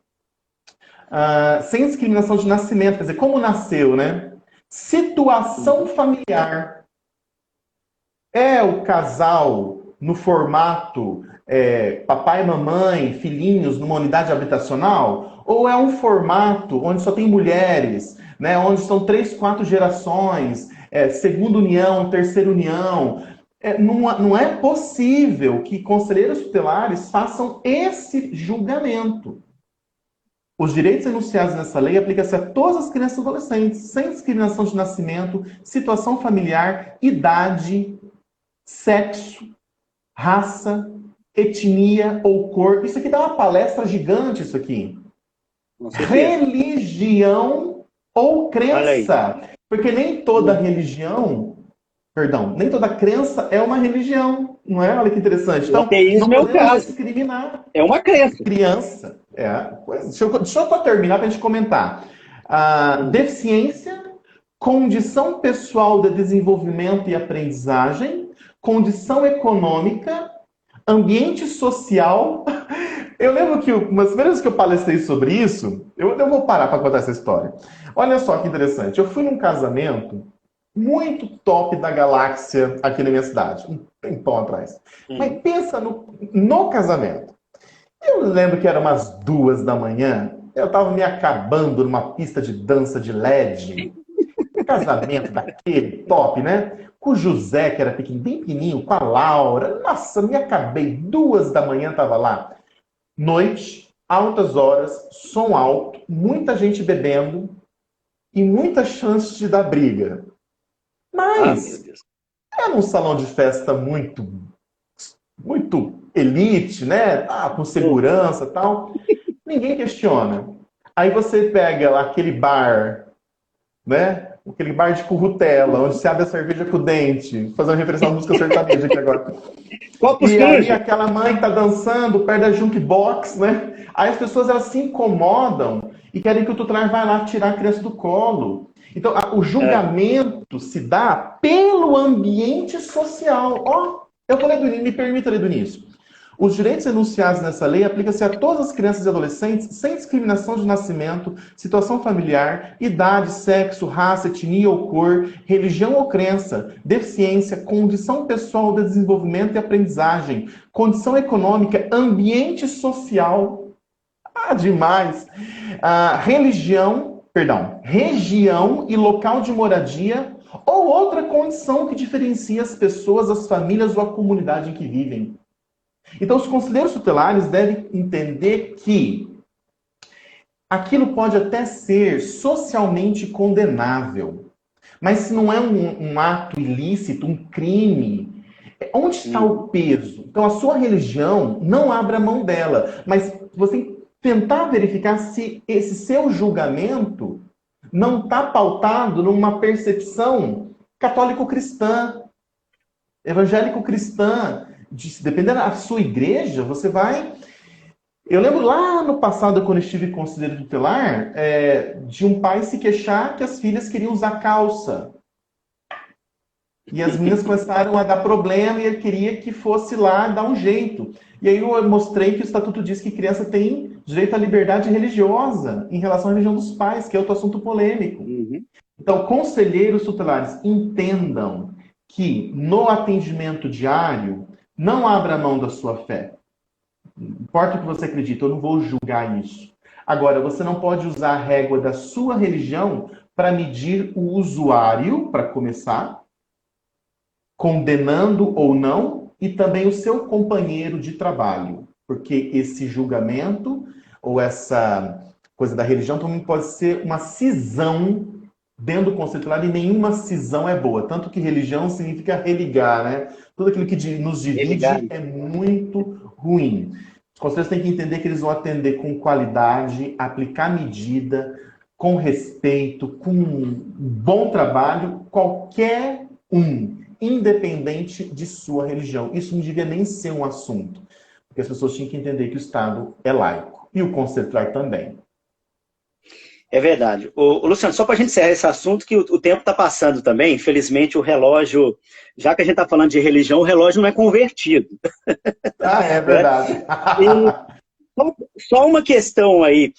Speaker 2: Sem discriminação de nascimento. Quer dizer, como nasceu, né? Situação familiar. É o casal no formato papai e mamãe, filhinhos, numa unidade habitacional? Ou é um formato onde só tem mulheres, né? Onde são 3, 4 gerações, segunda união, terceira união? Não é possível que conselheiros tutelares façam esse julgamento. Os direitos enunciados nessa lei aplicam-se a todas as crianças e adolescentes, sem discriminação de nascimento, situação familiar, idade, sexo, raça, etnia ou cor. Isso aqui dá uma palestra gigante, isso aqui. Religião ou crença. Porque nem toda religião, perdão, nem toda crença é uma religião. Não é? Olha que interessante. Então,
Speaker 3: não podemos
Speaker 2: discriminar.
Speaker 3: É uma crença.
Speaker 2: Criança. Deixa eu só terminar para a gente comentar. Deficiência, condição pessoal de desenvolvimento e aprendizagem, condição econômica, ambiente social. Eu lembro que umas primeiras vezes que eu palestrei sobre isso, eu vou parar para contar essa história. Olha só que interessante. Eu fui num casamento muito top da galáxia aqui na minha cidade, um tempão atrás. Mas pensa no casamento. Eu lembro que era umas 2 da manhã, eu estava me acabando numa pista de dança de LED, um casamento daquele top, né? Com o José, que era bem pequenininho, com a Laura. Nossa, me acabei, 2 da manhã estava lá. Noite, altas horas, som alto, muita gente bebendo e muitas chances de dar briga. Mas era um salão de festa muito elite, né? Com segurança e tal. Ninguém questiona. Aí você pega lá aquele bar, né? Aquele bar de currutela, onde se abre a cerveja com o dente. Vou fazer uma referência à música sertaneja aqui agora. E aí aquela mãe tá dançando perto da jukebox, né? Aí as pessoas elas se incomodam e querem que o tutelar vá lá tirar a criança do colo. Então, o julgamento se dá pelo ambiente social. Eu vou ler do início, me permita ler do início. Os direitos enunciados nessa lei aplicam-se a todas as crianças e adolescentes, sem discriminação de nascimento, situação familiar, idade, sexo, raça, etnia ou cor, religião ou crença, deficiência, condição pessoal de desenvolvimento e aprendizagem, condição econômica, ambiente social, demais, região e local de moradia ou outra condição que diferencia as pessoas, as famílias ou a comunidade em que vivem. Então, os conselheiros tutelares devem entender que aquilo pode até ser socialmente condenável, mas se não é um ato ilícito, um crime, onde está o peso? Então, a sua religião não abre a mão dela, mas você tem que tentar verificar se esse seu julgamento não está pautado numa percepção católico-cristã, evangélico-cristã. Dependendo da sua igreja, você vai... Eu lembro lá no passado, quando estive conselheiro tutelar, de um pai se queixar que as filhas queriam usar calça. E as meninas começaram a dar problema e ele queria que fosse lá dar um jeito. E aí eu mostrei que o Estatuto diz que criança tem direito à liberdade religiosa em relação à religião dos pais, que é outro assunto polêmico. Então, conselheiros tutelares, entendam que no atendimento diário, não abra mão da sua fé. Não importa o que você acredita, eu não vou julgar isso. Agora, você não pode usar a régua da sua religião para medir o usuário, para começar, condenando ou não, e também o seu companheiro de trabalho. porque esse julgamento ou essa coisa da religião também pode ser uma cisão dentro do conceito lá, e nenhuma cisão é boa. Tanto que religião significa religar, né? Tudo aquilo que nos divide é muito ruim. Os conselheiros têm que entender que eles vão atender com qualidade, aplicar medida, com respeito, com um bom trabalho, qualquer um, independente de sua religião. Isso não devia nem ser um assunto, porque as pessoas tinham que entender que o Estado é laico, e o conselho tutelar também.
Speaker 1: É verdade. Luciano, só para a gente encerrar esse assunto, que o tempo está passando também, infelizmente o relógio, já que a gente está falando de religião, o relógio não é convertido.
Speaker 2: Ah, é verdade.
Speaker 1: Só uma questão aí,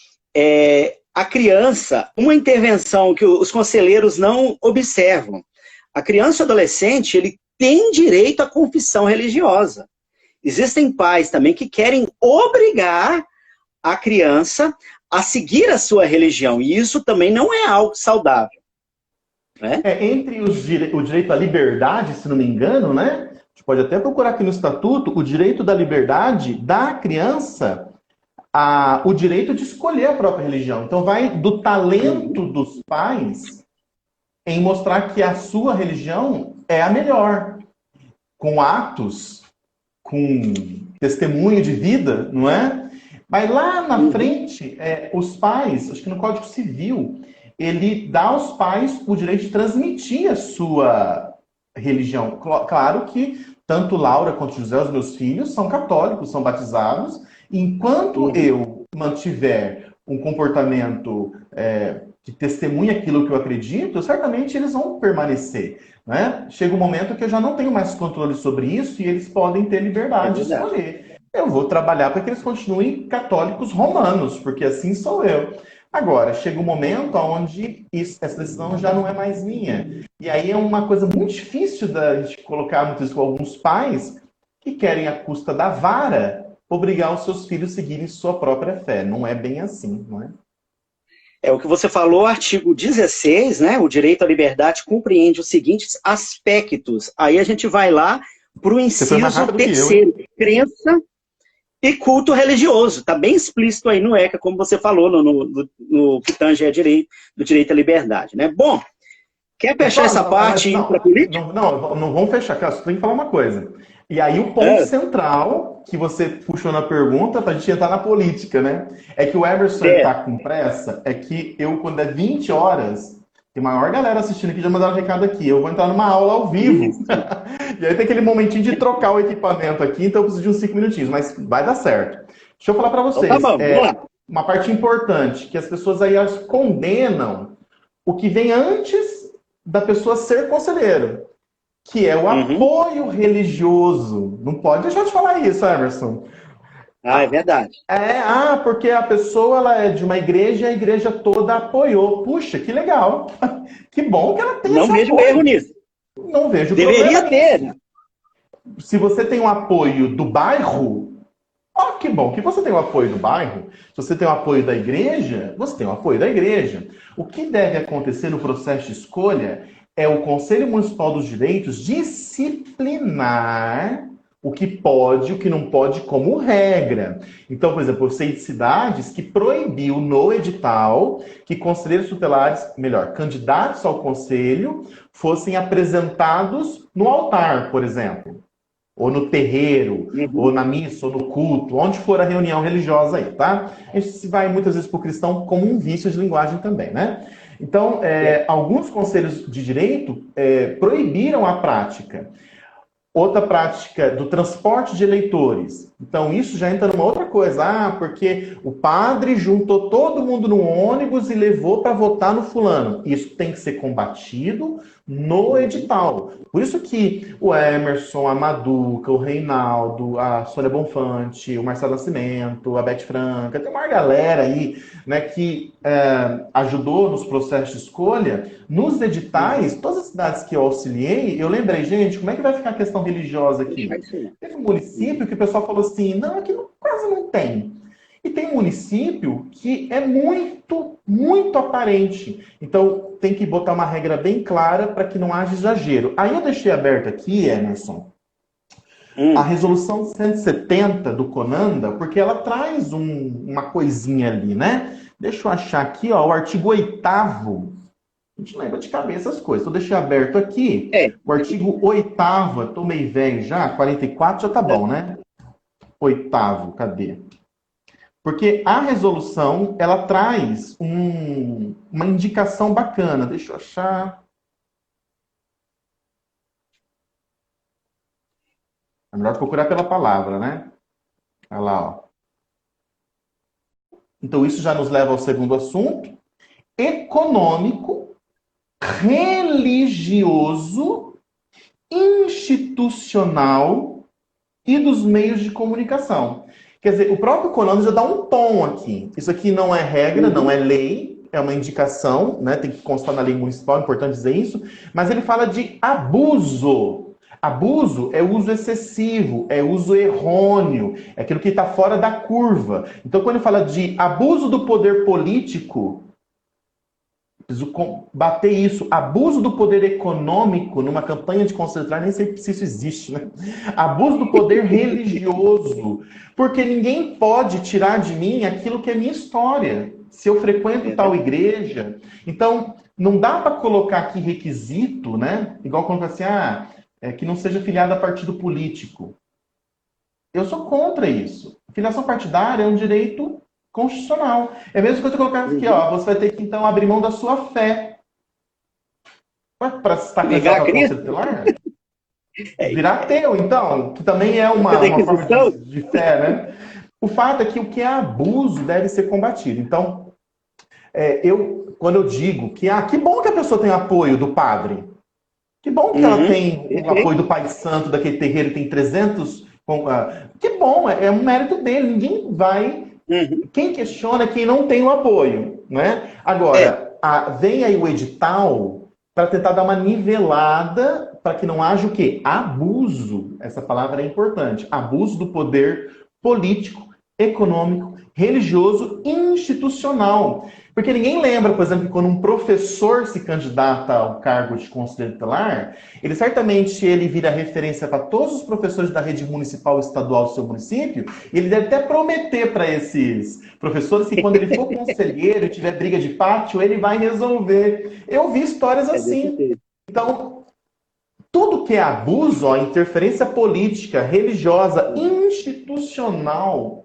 Speaker 1: a criança, uma intervenção que os conselheiros não observam, a criança e o adolescente, ele tem direito à confissão religiosa. Existem pais também que querem obrigar a criança a seguir a sua religião, e isso também não é algo saudável. Né?
Speaker 2: Entre o direito à liberdade, se não me engano, né? A gente pode até procurar aqui no estatuto, o direito da liberdade da criança, o direito de escolher a própria religião. Então vai do talento dos pais em mostrar que a sua religião é a melhor, com atos, com testemunho de vida, não é? Mas lá na frente, os pais, acho que no Código Civil, ele dá aos pais o direito de transmitir a sua religião. Claro que tanto Laura quanto José, os meus filhos, são católicos, são batizados. Enquanto eu mantiver um comportamento que testemunha aquilo que eu acredito, certamente eles vão permanecer. Né? Chega um momento que eu já não tenho mais controle sobre isso e eles podem ter liberdade de escolher. Eu vou trabalhar para que eles continuem católicos romanos, porque assim sou eu. Agora, chega um momento onde essa decisão já não é mais minha. E aí é uma coisa muito difícil da gente colocar muitas vezes com alguns pais que querem, à custa da vara, obrigar os seus filhos a seguirem sua própria fé. Não é bem assim, não é?
Speaker 1: É o que você falou, artigo 16, né? O direito à liberdade compreende os seguintes aspectos. Aí a gente vai lá para o inciso terceiro, crença e culto religioso. Está bem explícito aí no ECA, como você falou, no que tange a do direito à liberdade. Né? Bom, quer fechar essa parte e ir para a política?
Speaker 2: Não vamos fechar, Cássio, tem que falar uma coisa. E aí o ponto central que você puxou na pergunta, para a gente entrar na política, né? É que o Emerson está com pressa, é que eu, quando é 20 horas, tem maior galera assistindo aqui, já mandaram um recado aqui, eu vou entrar numa aula ao vivo. E aí tem aquele momentinho de trocar o equipamento aqui, então eu preciso de uns 5 minutinhos, mas vai dar certo. Deixa eu falar para vocês,
Speaker 1: então, tá bom,
Speaker 2: uma parte importante, que as pessoas aí elas condenam o que vem antes da pessoa ser conselheiro, que é o apoio religioso. Não pode deixar de falar isso, Emerson.
Speaker 1: Ah, é verdade.
Speaker 2: Porque a pessoa ela é de uma igreja e a igreja toda apoiou. Puxa, que legal. Que bom que ela tem esse apoio.
Speaker 1: Não vejo erro nisso.
Speaker 2: Não vejo
Speaker 1: Deveria ter.
Speaker 2: Nisso. Se você tem um apoio do bairro, que bom que você tem o apoio do bairro. Se você tem o apoio da igreja, você tem o apoio da igreja. O que deve acontecer no processo de escolha é o Conselho Municipal dos Direitos disciplinar o que pode e o que não pode como regra. Então, por exemplo, eu sei de cidades que proibiu no edital que conselheiros tutelares, candidatos ao conselho, fossem apresentados no altar, por exemplo. Ou no terreiro, ou na missa, ou no culto, onde for a reunião religiosa aí, tá? A gente se vai muitas vezes para o cristão como um vício de linguagem também, né? Então, alguns conselhos de direito proibiram a prática. Outra prática do transporte de eleitores. Então, isso já entra numa outra coisa. Porque o padre juntou todo mundo no ônibus e levou para votar no fulano. Isso tem que ser combatido no edital. Por isso que o Emerson, a Maduca, o Reinaldo, a Sônia Bonfante, o Marcelo Nascimento, a Beth Franca, tem uma galera aí, né, que ajudou nos processos de escolha. Nos editais, todas as cidades que eu auxiliei, eu lembrei, gente, como é que vai ficar a questão religiosa aqui? Teve um município que o pessoal falou assim, não, aqui quase não tem. E tem um município que é muito, muito aparente. Então, tem que botar uma regra bem clara para que não haja exagero. Aí eu deixei aberto aqui, Emerson, A
Speaker 1: Hum.
Speaker 2: resolução 170 do Conanda, porque ela traz uma coisinha ali, né? Deixa eu achar aqui, ó, o artigo 8º. A gente lembra de cabeça as coisas. Então, deixei aberto aqui.
Speaker 1: É.
Speaker 2: O artigo 8º, eu tô meio velho já, 44 já tá bom, né? 8º, cadê? Porque a resolução, ela traz uma indicação bacana. Deixa eu achar. É melhor procurar pela palavra, né? Olha lá, ó. Então, isso já nos leva ao segundo assunto. Econômico, religioso, institucional e dos meios de comunicação. Quer dizer, o próprio Conando já dá um tom aqui. Isso aqui não é regra, não
Speaker 1: Uhum.
Speaker 2: é lei, é uma indicação, né? Tem que constar na lei municipal, é importante dizer isso. Mas ele fala de abuso. Abuso é uso excessivo, é uso errôneo, é aquilo que está fora da curva. Então, quando ele fala de abuso do poder político, preciso combater isso. Abuso do poder econômico numa campanha de concentrar, nem sei se isso existe, né? Abuso do poder religioso. Porque ninguém pode tirar de mim aquilo que é minha história. Se eu frequento tal igreja. Então, não dá para colocar aqui requisito, né? Igual quando assim, que não seja filiado a partido político. Eu sou contra isso. Filiação partidária é um direito constitucional. É a mesma coisa que eu colocar aqui, ó. Você vai ter que, então, abrir mão da sua fé. Para estar
Speaker 1: Negar
Speaker 2: candidato
Speaker 1: a
Speaker 2: ao Conselho
Speaker 1: Cristo?
Speaker 2: Tutelar?
Speaker 1: É,
Speaker 2: Virar ateu, então, que também é
Speaker 1: fazer
Speaker 2: uma forma
Speaker 1: aquisição?
Speaker 2: de fé, né? O fato é que o que é abuso deve ser combatido. Então, quando eu digo que bom que a pessoa tem apoio do padre, que bom que ela
Speaker 1: Uhum.
Speaker 2: tem o
Speaker 1: Perfeito.
Speaker 2: apoio do Pai Santo, daquele terreiro, tem 300. Que bom, é um mérito dele. Ninguém vai.
Speaker 1: Uhum.
Speaker 2: Quem questiona é quem não tem o apoio, né?
Speaker 1: É,
Speaker 2: Agora, vem aí o edital para tentar dar uma nivelada para que não haja o quê? Abuso. Essa palavra é importante. Abuso do poder político, econômico, religioso e institucional. Porque ninguém lembra, por exemplo, que quando um professor se candidata ao cargo de conselheiro tutelar, ele vira referência para todos os professores da rede municipal e estadual do seu município, e ele deve até prometer para esses professores que quando ele for conselheiro e tiver briga de pátio, ele vai resolver. Eu vi histórias
Speaker 1: é desse
Speaker 2: assim.
Speaker 1: jeito.
Speaker 2: Então, tudo que é abuso, ó, interferência política, religiosa, institucional,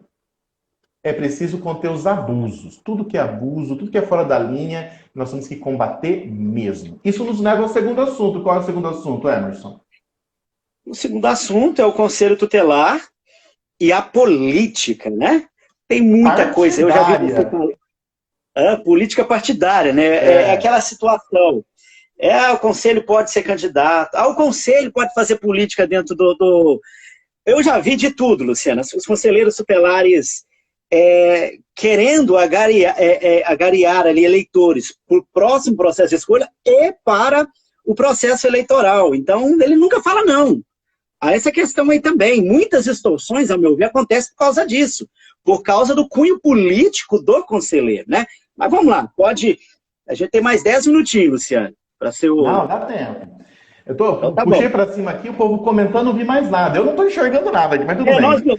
Speaker 2: é preciso conter os abusos. Tudo que é abuso, tudo que é fora da linha, nós temos que combater mesmo. Isso nos leva ao segundo assunto. Qual é o segundo assunto, Emerson?
Speaker 1: O segundo assunto é o Conselho Tutelar e a política, né? Tem muita coisa. Eu já vi você
Speaker 2: Partidária.
Speaker 1: falar. Política partidária, né? É
Speaker 2: É,
Speaker 1: aquela situação. O conselho pode ser candidato. O conselho pode fazer política dentro do. Eu já vi de tudo, Luciana. Os conselheiros tutelares querendo agariar ali eleitores para o próximo processo de escolha e para o processo eleitoral. Então, ele nunca fala não. Há essa questão aí também. Muitas extorsões, ao meu ver, acontecem por causa disso. Por causa do cunho político do conselheiro, né? Mas vamos lá, pode. A gente tem mais 10 minutinhos, Luciano, para ser o.
Speaker 2: não, dá tempo.
Speaker 1: Então tá
Speaker 2: Puxei
Speaker 1: bom.
Speaker 2: para cima aqui, o povo comentando, não vi mais nada. Eu não estou enxergando nada aqui, mas tudo
Speaker 1: Nós,
Speaker 2: bem.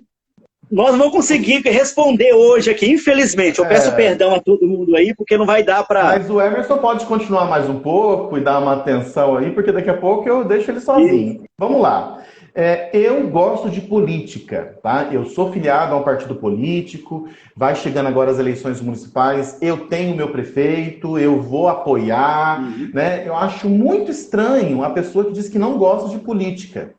Speaker 1: nós não vamos conseguir responder hoje aqui, infelizmente. Eu peço
Speaker 2: É,
Speaker 1: perdão a todo mundo aí, porque não vai dar para.
Speaker 2: mas o Emerson pode continuar mais um pouco e dar uma atenção aí, porque daqui a pouco eu deixo ele sozinho. Vamos lá. Eu gosto de política, tá? Eu sou filiado a um partido político, vai chegando agora as eleições municipais, eu tenho meu prefeito, eu vou apoiar, né? Eu acho muito estranho a pessoa que diz que não gosta de política.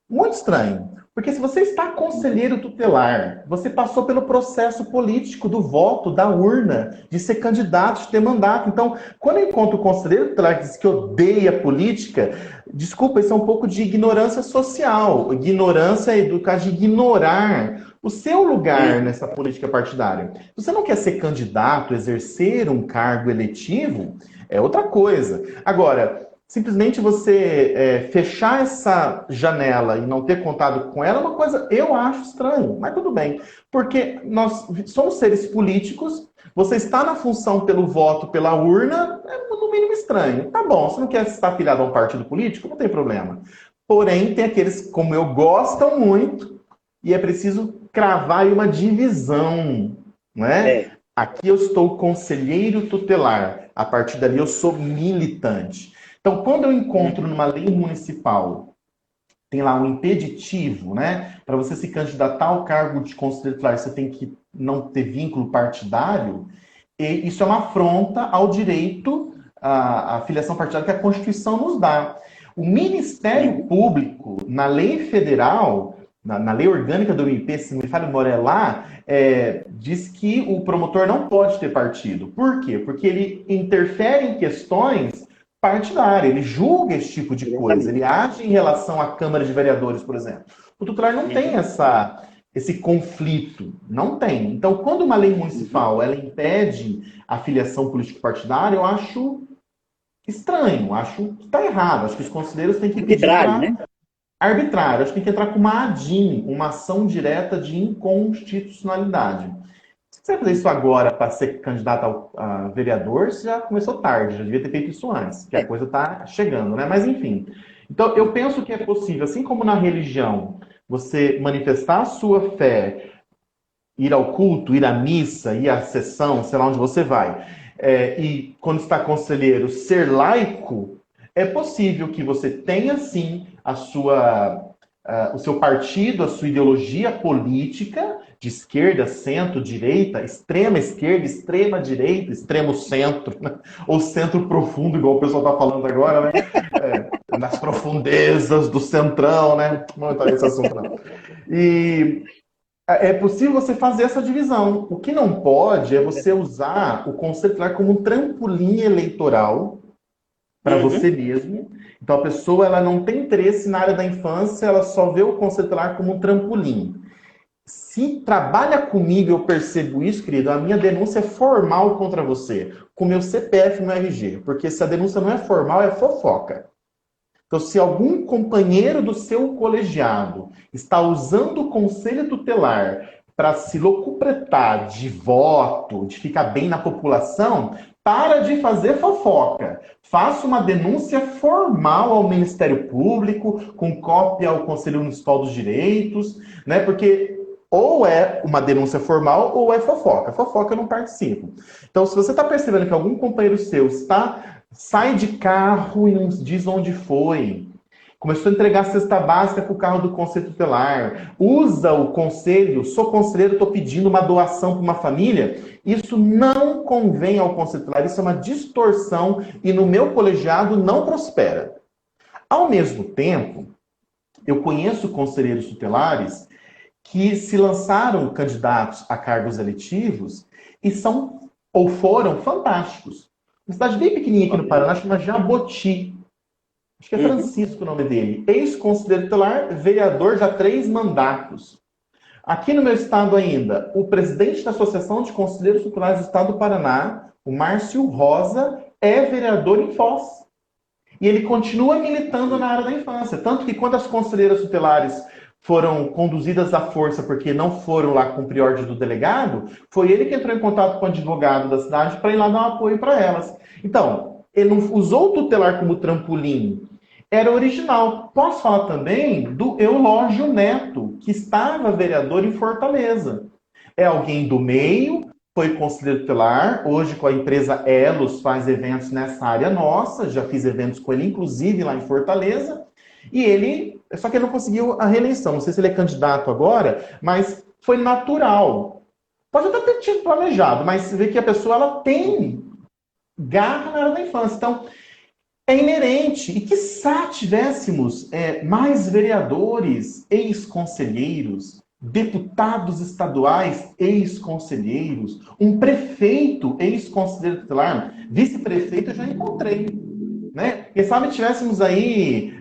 Speaker 2: Muito estranho. Porque se você está conselheiro tutelar, você passou pelo processo político do voto, da urna, de ser candidato, de ter mandato. Então, quando eu encontro o conselheiro tutelar que diz que odeia política, desculpa, isso é um pouco de ignorância social. Ignorância é educar de ignorar o seu lugar nessa política partidária. Se você não quer ser candidato, exercer um cargo eletivo, é outra coisa. Agora, simplesmente você fechar essa janela e não ter contato com ela é uma coisa, eu acho estranho, mas tudo bem. Porque nós somos seres políticos, você está na função pelo voto, pela urna, é no mínimo estranho. Tá bom, você não quer estar afiliado a um partido político? Não tem problema. Porém, tem aqueles, como eu, gostam muito, e é preciso cravar aí uma divisão, né?
Speaker 1: É.
Speaker 2: Aqui eu estou conselheiro tutelar, a partir dali eu sou militante. Então, quando eu encontro
Speaker 1: Uhum.
Speaker 2: numa lei municipal, tem lá um impeditivo, né? Para você se candidatar ao cargo de conselheiro tutelar, você tem que não ter vínculo partidário, e isso é uma afronta ao direito à filiação partidária que a Constituição nos dá. O Ministério
Speaker 1: Uhum.
Speaker 2: Público, na lei federal, na lei orgânica do MP, se não me falha a memória lá, diz que o promotor não pode ter partido. Por quê? Porque ele interfere em questões partidárias, ele julga esse tipo de coisa, ele
Speaker 1: Exatamente.
Speaker 2: age em relação à Câmara de Vereadores, por exemplo. O tutelar não tem
Speaker 1: Uhum.
Speaker 2: esse conflito, não tem. Então, quando uma lei
Speaker 1: Uhum.
Speaker 2: municipal ela impede a filiação político-partidária, eu acho estranho, acho que está errado. Acho que os conselheiros têm que pedir
Speaker 1: Arbitrário,
Speaker 2: para
Speaker 1: né?
Speaker 2: arbitrar, acho que tem que entrar com uma ADIM, uma ação direta de inconstitucionalidade. Se você fazer isso
Speaker 1: Uhum.
Speaker 2: agora para ser candidato a vereador, você já começou tarde, já devia ter feito isso antes, que a
Speaker 1: É.
Speaker 2: coisa está chegando, né? Mas enfim. Então, eu penso que é possível, assim como na religião, você manifestar a sua fé, ir ao culto, ir à missa, ir à sessão, sei lá onde você vai, e quando está conselheiro, ser laico, é possível que você tenha sim o seu partido, a sua ideologia política, de esquerda, centro, direita, extrema esquerda, extrema direita, extremo centro, né? Ou centro profundo, igual o pessoal está falando agora, né? Nas profundezas do centrão, né? Não vou entrar nesse assunto, não. E é possível você fazer essa divisão. O que não pode é você usar o Conselho Tutelar como um trampolim eleitoral para você
Speaker 1: Uhum.
Speaker 2: mesmo. Então a pessoa ela não tem interesse na área da infância, ela só vê o Conselho Tutelar como um trampolim. Se trabalha comigo, eu percebo isso, querido, a minha denúncia é formal contra você, com meu CPF e meu RG, porque se a denúncia não é formal, é fofoca. Então, se algum companheiro do seu colegiado está usando o conselho tutelar para se locupletar de voto, de ficar bem na população, para de fazer fofoca. Faça uma denúncia formal ao Ministério Público, com cópia ao Conselho Municipal dos Direitos, né? Porque ou é uma denúncia formal ou é fofoca. Fofoca eu não participo. Então, se você está percebendo que algum companheiro seu sai de carro e não diz onde foi, começou a entregar a cesta básica com o carro do conselho tutelar, usa o conselho, sou conselheiro, estou pedindo uma doação para uma família, isso não convém ao conselho tutelar, isso é uma distorção e no meu colegiado não prospera. Ao mesmo tempo, eu conheço conselheiros tutelares que se lançaram candidatos a cargos eletivos e são ou foram fantásticos. Uma cidade bem pequenininha aqui no
Speaker 1: Ok.
Speaker 2: Paraná, chama Jaboti. Acho que é
Speaker 1: Uhum.
Speaker 2: Francisco o nome dele. Ex-conselheiro tutelar, vereador já 3 mandatos. Aqui no meu estado ainda, o presidente da Associação de Conselheiros Tutelares do Estado do Paraná, o Márcio Rosa, é vereador em Foz. E ele continua militando na área da infância. Tanto que quando as conselheiras tutelares foram conduzidas à força porque não foram lá cumprir ordem do delegado, foi ele que entrou em contato com o advogado da cidade para ir lá dar um apoio para elas. Então, ele não usou o tutelar como trampolim. Era original. Posso falar também do Eulógio Neto, que estava vereador em Fortaleza. É alguém do meio, foi conselheiro tutelar, hoje com a empresa Elos faz eventos nessa área nossa, já fiz eventos com ele, inclusive lá em Fortaleza, e ele, só que ele não conseguiu a reeleição, não sei se ele é candidato agora, mas foi natural. Pode até ter tido planejado, mas você vê que a pessoa ela tem garra na área da infância, então é inerente. E quiçá tivéssemos mais vereadores, ex-conselheiros, deputados estaduais, ex-conselheiros, um prefeito, ex-conselheiro tutelar, vice-prefeito eu já encontrei. Né? Quem sabe tivéssemos aí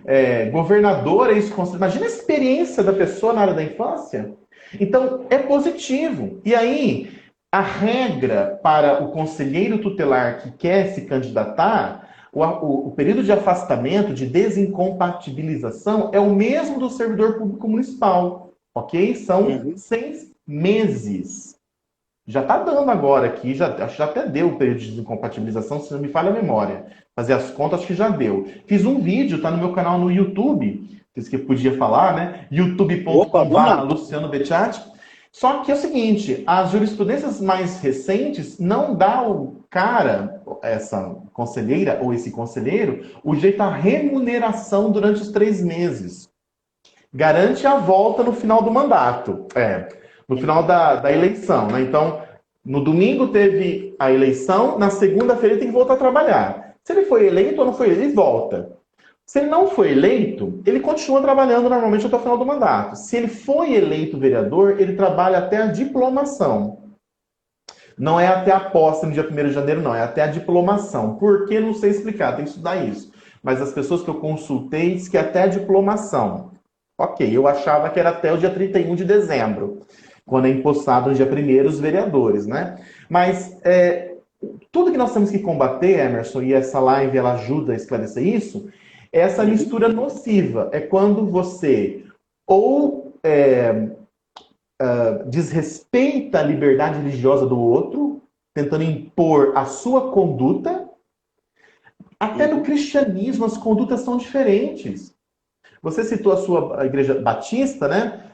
Speaker 2: governador, ex-conselheiro. Imagina a experiência da pessoa na área da infância. Então, é positivo. E aí, a regra para o conselheiro tutelar que quer se candidatar, o período de afastamento, de desincompatibilização, é o mesmo do servidor público municipal, ok? São
Speaker 1: Uhum.
Speaker 2: 6 meses. Já está dando agora aqui, acho que já até deu o período de desincompatibilização, se não me falha a memória. Fazer as contas, acho que já deu. Fiz um vídeo, está no meu canal no YouTube, disse que podia falar, né?
Speaker 1: Opa, vamos
Speaker 2: youtube.com/barra
Speaker 1: lá.
Speaker 2: Luciano Becciati. Só que é o seguinte, as jurisprudências mais recentes não dá o cara, essa conselheira ou esse conselheiro, o jeito à remuneração durante os 3 meses. Garante a volta no final do mandato, no final da eleição, né? Então, no domingo teve a eleição, na segunda-feira ele tem que voltar a trabalhar. Se ele foi eleito ou não foi eleito, ele volta. Se ele não foi eleito, ele continua trabalhando normalmente até o final do mandato. Se ele foi eleito vereador, ele trabalha até a diplomação. Não é até a posse no dia 1º de janeiro, não. É até a diplomação. Por que? Não sei explicar, tem que estudar isso. Mas as pessoas que eu consultei dizem que é até a diplomação. Ok, eu achava que era até o dia 31 de dezembro, quando é empossado no dia 1º os vereadores, né? Mas tudo que nós temos que combater, Emerson, e essa live ela ajuda a esclarecer isso, é essa mistura nociva. É quando você ou desrespeita a liberdade religiosa do outro, tentando impor a sua conduta. Até no cristianismo as condutas são diferentes. Você citou a igreja batista, né?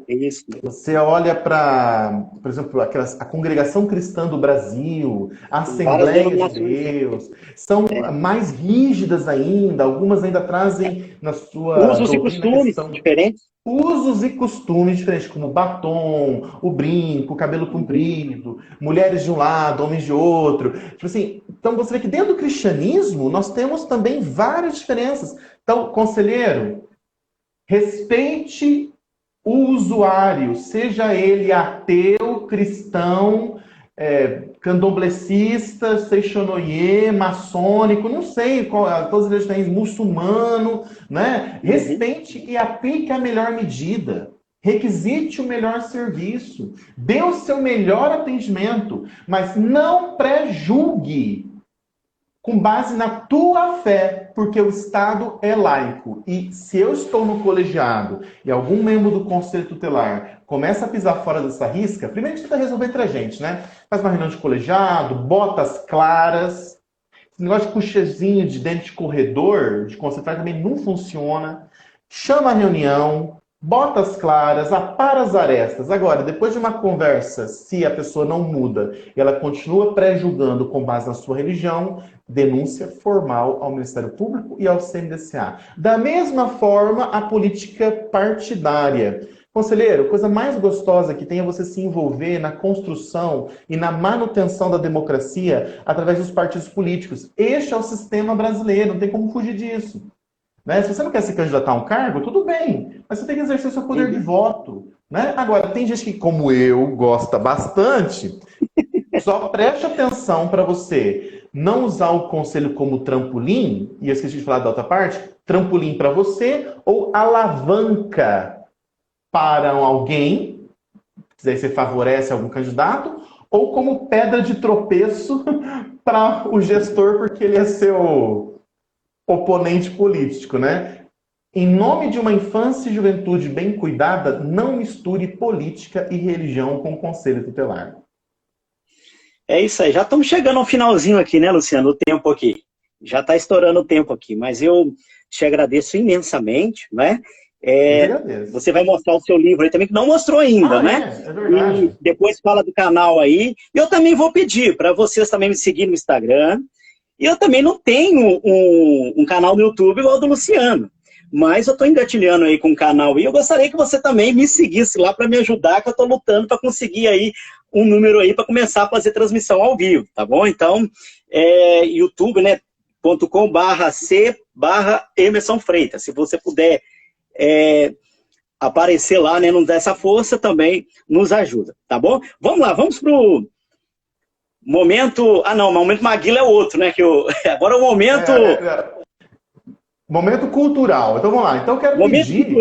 Speaker 1: Isso.
Speaker 2: Você olha para, por exemplo, a Congregação Cristã do Brasil, a Assembleia de Deus, são mais rígidas ainda, algumas ainda trazem na sua
Speaker 1: usos e costumes diferentes.
Speaker 2: Usos e costumes diferentes, como o batom, o brinco, o cabelo comprido, mulheres de um lado, homens de outro. Tipo assim, então você vê que dentro do cristianismo nós temos também várias diferenças. Então, conselheiro, respeite o usuário, seja ele ateu, cristão, candomblecista, seixonoye, maçônico, não sei, todas as igrejas têm, muçulmano, né? Respeite e aplique a melhor medida. Requisite o melhor serviço. Dê o seu melhor atendimento, mas não pré-julgue com base na tua fé, porque o Estado é laico. E se eu estou no colegiado e algum membro do Conselho Tutelar começa a pisar fora dessa risca, primeiro a gente tenta resolver entre a gente, né? Faz uma reunião de colegiado, botas claras. Esse negócio de cochezinho de dentro de corredor, de concentrar, também não funciona. Chama a reunião, botas claras, apara as arestas. Agora, depois de uma conversa, se a pessoa não muda e ela continua pré-julgando com base na sua religião, denúncia formal ao Ministério Público e ao CNDCA. Da mesma forma, a política partidária. Conselheiro, coisa mais gostosa que tem é você se envolver na construção e na manutenção da democracia através dos partidos políticos. Este é o sistema brasileiro, não tem como fugir disso. Né? Se você não quer se candidatar a um cargo, tudo bem, mas você tem que exercer seu poder de voto. Né? Agora, tem gente que, como eu, gosta bastante, só preste atenção para você não usar o conselho como trampolim, e eu esqueci de falar da outra parte, trampolim para você ou alavanca para alguém, se aí você favorece algum candidato, ou como pedra de tropeço para o gestor, porque ele é seu oponente político, né? Em nome de uma infância e juventude bem cuidada, não misture política e religião com o conselho tutelar.
Speaker 1: É isso aí. Já estamos chegando ao finalzinho aqui, né, Luciano? O tempo aqui. Já está estourando o tempo aqui, mas eu te agradeço imensamente, né? Você vai mostrar o seu livro aí também, que não mostrou ainda, né?
Speaker 2: É verdade.
Speaker 1: E depois fala do canal aí. Eu também vou pedir para vocês também me seguirem no Instagram. E eu também não tenho um canal no YouTube igual ao do Luciano. Mas eu estou engatilhando aí com um canal e eu gostaria que você também me seguisse lá para me ajudar, que eu estou lutando para conseguir aí um número aí para começar a fazer transmissão ao vivo, tá bom? Então, YouTube, né, .com/c/Emerson Freitas. Se você puder aparecer lá, né, nos dar essa força, também nos ajuda, tá bom? Vamos lá, vamos pro momento... Ah, não, o momento Maguila é outro, né? Agora é o momento...
Speaker 2: Momento cultural. Então vamos lá. Então eu quero pedir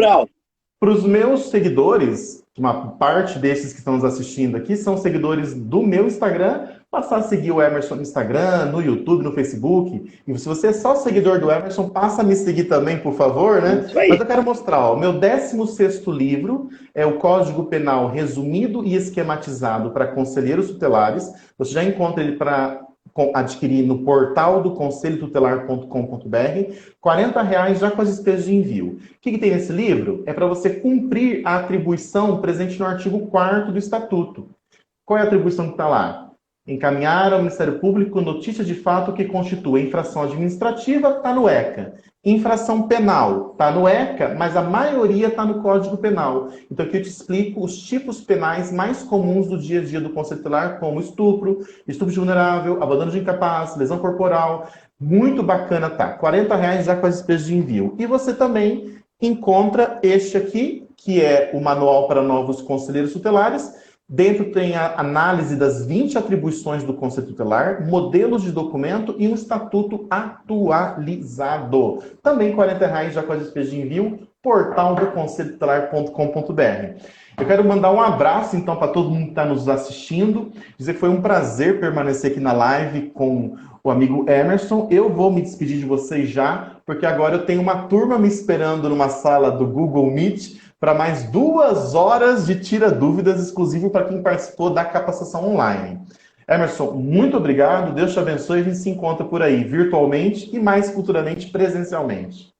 Speaker 2: para os meus seguidores, uma parte desses que estão nos assistindo aqui são seguidores do meu Instagram, passar a seguir o Emerson no Instagram, no YouTube, no Facebook. E se você é só seguidor do Emerson, passa a me seguir também, por favor, né? Mas eu quero mostrar, ó, o meu 16º livro é o Código Penal resumido e esquematizado para conselheiros tutelares. Você já encontra ele para adquirir no portal do conselhotutelar.com.br, R$ 40 já com as despesas de envio. O que tem nesse livro? É para você cumprir a atribuição presente no artigo 4º do Estatuto. Qual é a atribuição que está lá? Encaminhar ao Ministério Público notícia de fato que constitua infração administrativa, está no ECA. Infração penal, está no ECA, mas a maioria está no Código Penal. Então aqui eu te explico os tipos penais mais comuns do dia a dia do Conselho Tutelar, como estupro, estupro de vulnerável, abandono de incapaz, lesão corporal. Muito bacana, tá? R$ 40 já com as despesas de envio. E você também encontra este aqui, que é o Manual para Novos Conselheiros Tutelares. Dentro tem a análise das 20 atribuições do Conselho Tutelar, modelos de documento e um estatuto atualizado. Também R$ 40 já com as despesas de envio, portal do conselhotutelar.com.br. Eu quero mandar um abraço, então, para todo mundo que está nos assistindo. Dizer que foi um prazer permanecer aqui na live com o amigo Emerson. Eu vou me despedir de vocês já, porque agora eu tenho uma turma me esperando numa sala do Google Meet para mais 2 horas de tira dúvidas exclusivo para quem participou da capacitação online. Emerson, muito obrigado, Deus te abençoe e a gente se encontra por aí, virtualmente e mais futuramente presencialmente.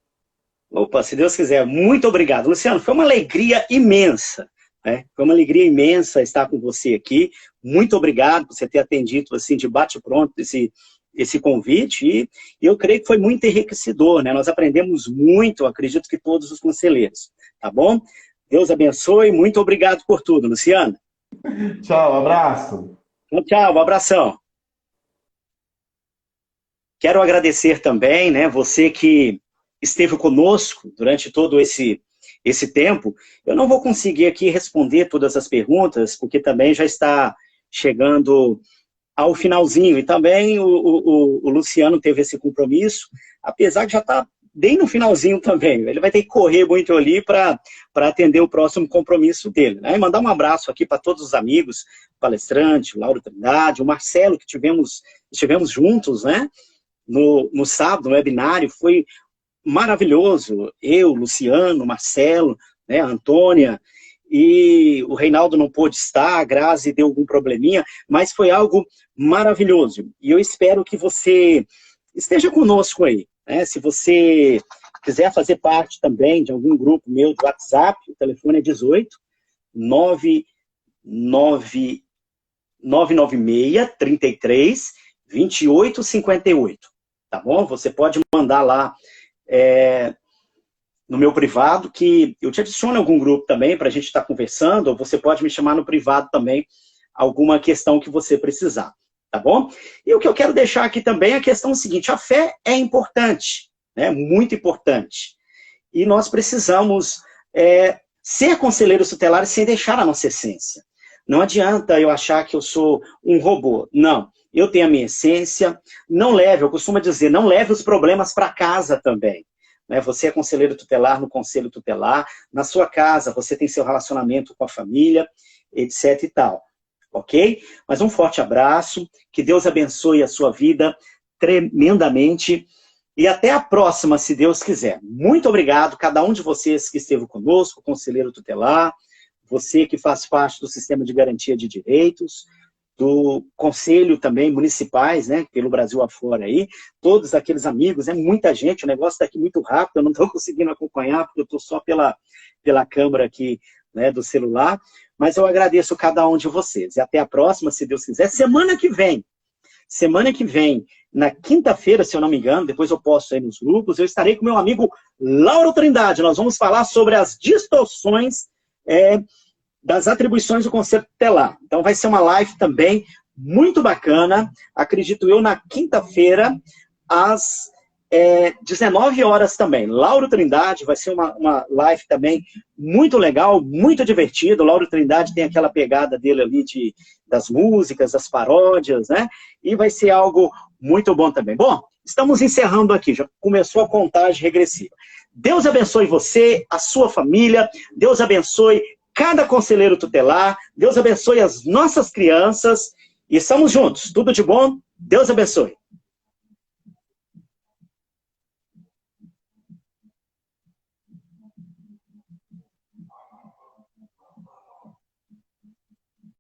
Speaker 1: Opa, se Deus quiser, muito obrigado. Luciano, foi uma alegria imensa, né? Foi uma alegria imensa estar com você aqui. Muito obrigado por você ter atendido assim, de bate-pronto esse convite, e eu creio que foi muito enriquecedor, né? Nós aprendemos muito, acredito que todos os conselheiros, tá bom? Deus abençoe, muito obrigado por tudo, Luciano.
Speaker 2: Tchau, abraço.
Speaker 1: Tchau, um abração. Quero agradecer também, né, você que esteve conosco durante todo esse tempo. Eu não vou conseguir aqui responder todas as perguntas, porque também já está chegando ao finalzinho, e também o Luciano teve esse compromisso, apesar que já está bem no finalzinho também. Ele vai ter que correr muito ali para atender o próximo compromisso dele, né? E mandar um abraço aqui para todos os amigos, o palestrante, o Lauro Trindade, o Marcelo, que estivemos juntos, né? No sábado, no webinário, foi maravilhoso. Eu, Luciano, Marcelo, né, a Antônia, e o Reinaldo não pôde estar, a Grazi deu algum probleminha, mas foi algo maravilhoso. E eu espero que você esteja conosco aí, né? Se você quiser fazer parte também de algum grupo meu do WhatsApp, o telefone é 18 996 33 28 58, tá bom? Você pode mandar lá no meu privado, que eu te adiciono em algum grupo também, para a gente estar conversando, ou você pode me chamar no privado também, alguma questão que você precisar, tá bom? E o que eu quero deixar aqui também é a questão seguinte: a fé é importante, né? Muito importante. E nós precisamos ser conselheiros tutelares sem deixar a nossa essência. Não adianta eu achar que eu sou um robô. Não, eu tenho a minha essência. Não leve, eu costumo dizer, não leve os problemas para casa também. Você é conselheiro tutelar no conselho tutelar, na sua casa você tem seu relacionamento com a família, etc e tal, ok? Mas um forte abraço, que Deus abençoe a sua vida tremendamente, e até a próxima, se Deus quiser. Muito obrigado, cada um de vocês que esteve conosco, conselheiro tutelar, você que faz parte do sistema de garantia de direitos, do conselho também, municipais, né, pelo Brasil afora aí, todos aqueles amigos, muita gente, o negócio está aqui muito rápido, eu não estou conseguindo acompanhar, porque eu estou só pela câmera aqui, né, do celular, mas eu agradeço cada um de vocês, e até a próxima, se Deus quiser. Semana que vem, na quinta-feira, se eu não me engano, depois eu posto aí nos grupos, eu estarei com meu amigo Lauro Trindade, nós vamos falar sobre as distorções das atribuições do Conselho Tutelar. Então vai ser uma live também muito bacana, acredito eu, na quinta-feira, às 19 horas também. Lauro Trindade, vai ser uma live também muito legal, muito divertida. O Lauro Trindade tem aquela pegada dele ali das músicas, das paródias, né? E vai ser algo muito bom também. Bom, estamos encerrando aqui, já começou a contagem regressiva. Deus abençoe você, a sua família, Deus abençoe cada conselheiro tutelar, Deus abençoe as nossas crianças, e estamos juntos. Tudo de bom, Deus abençoe.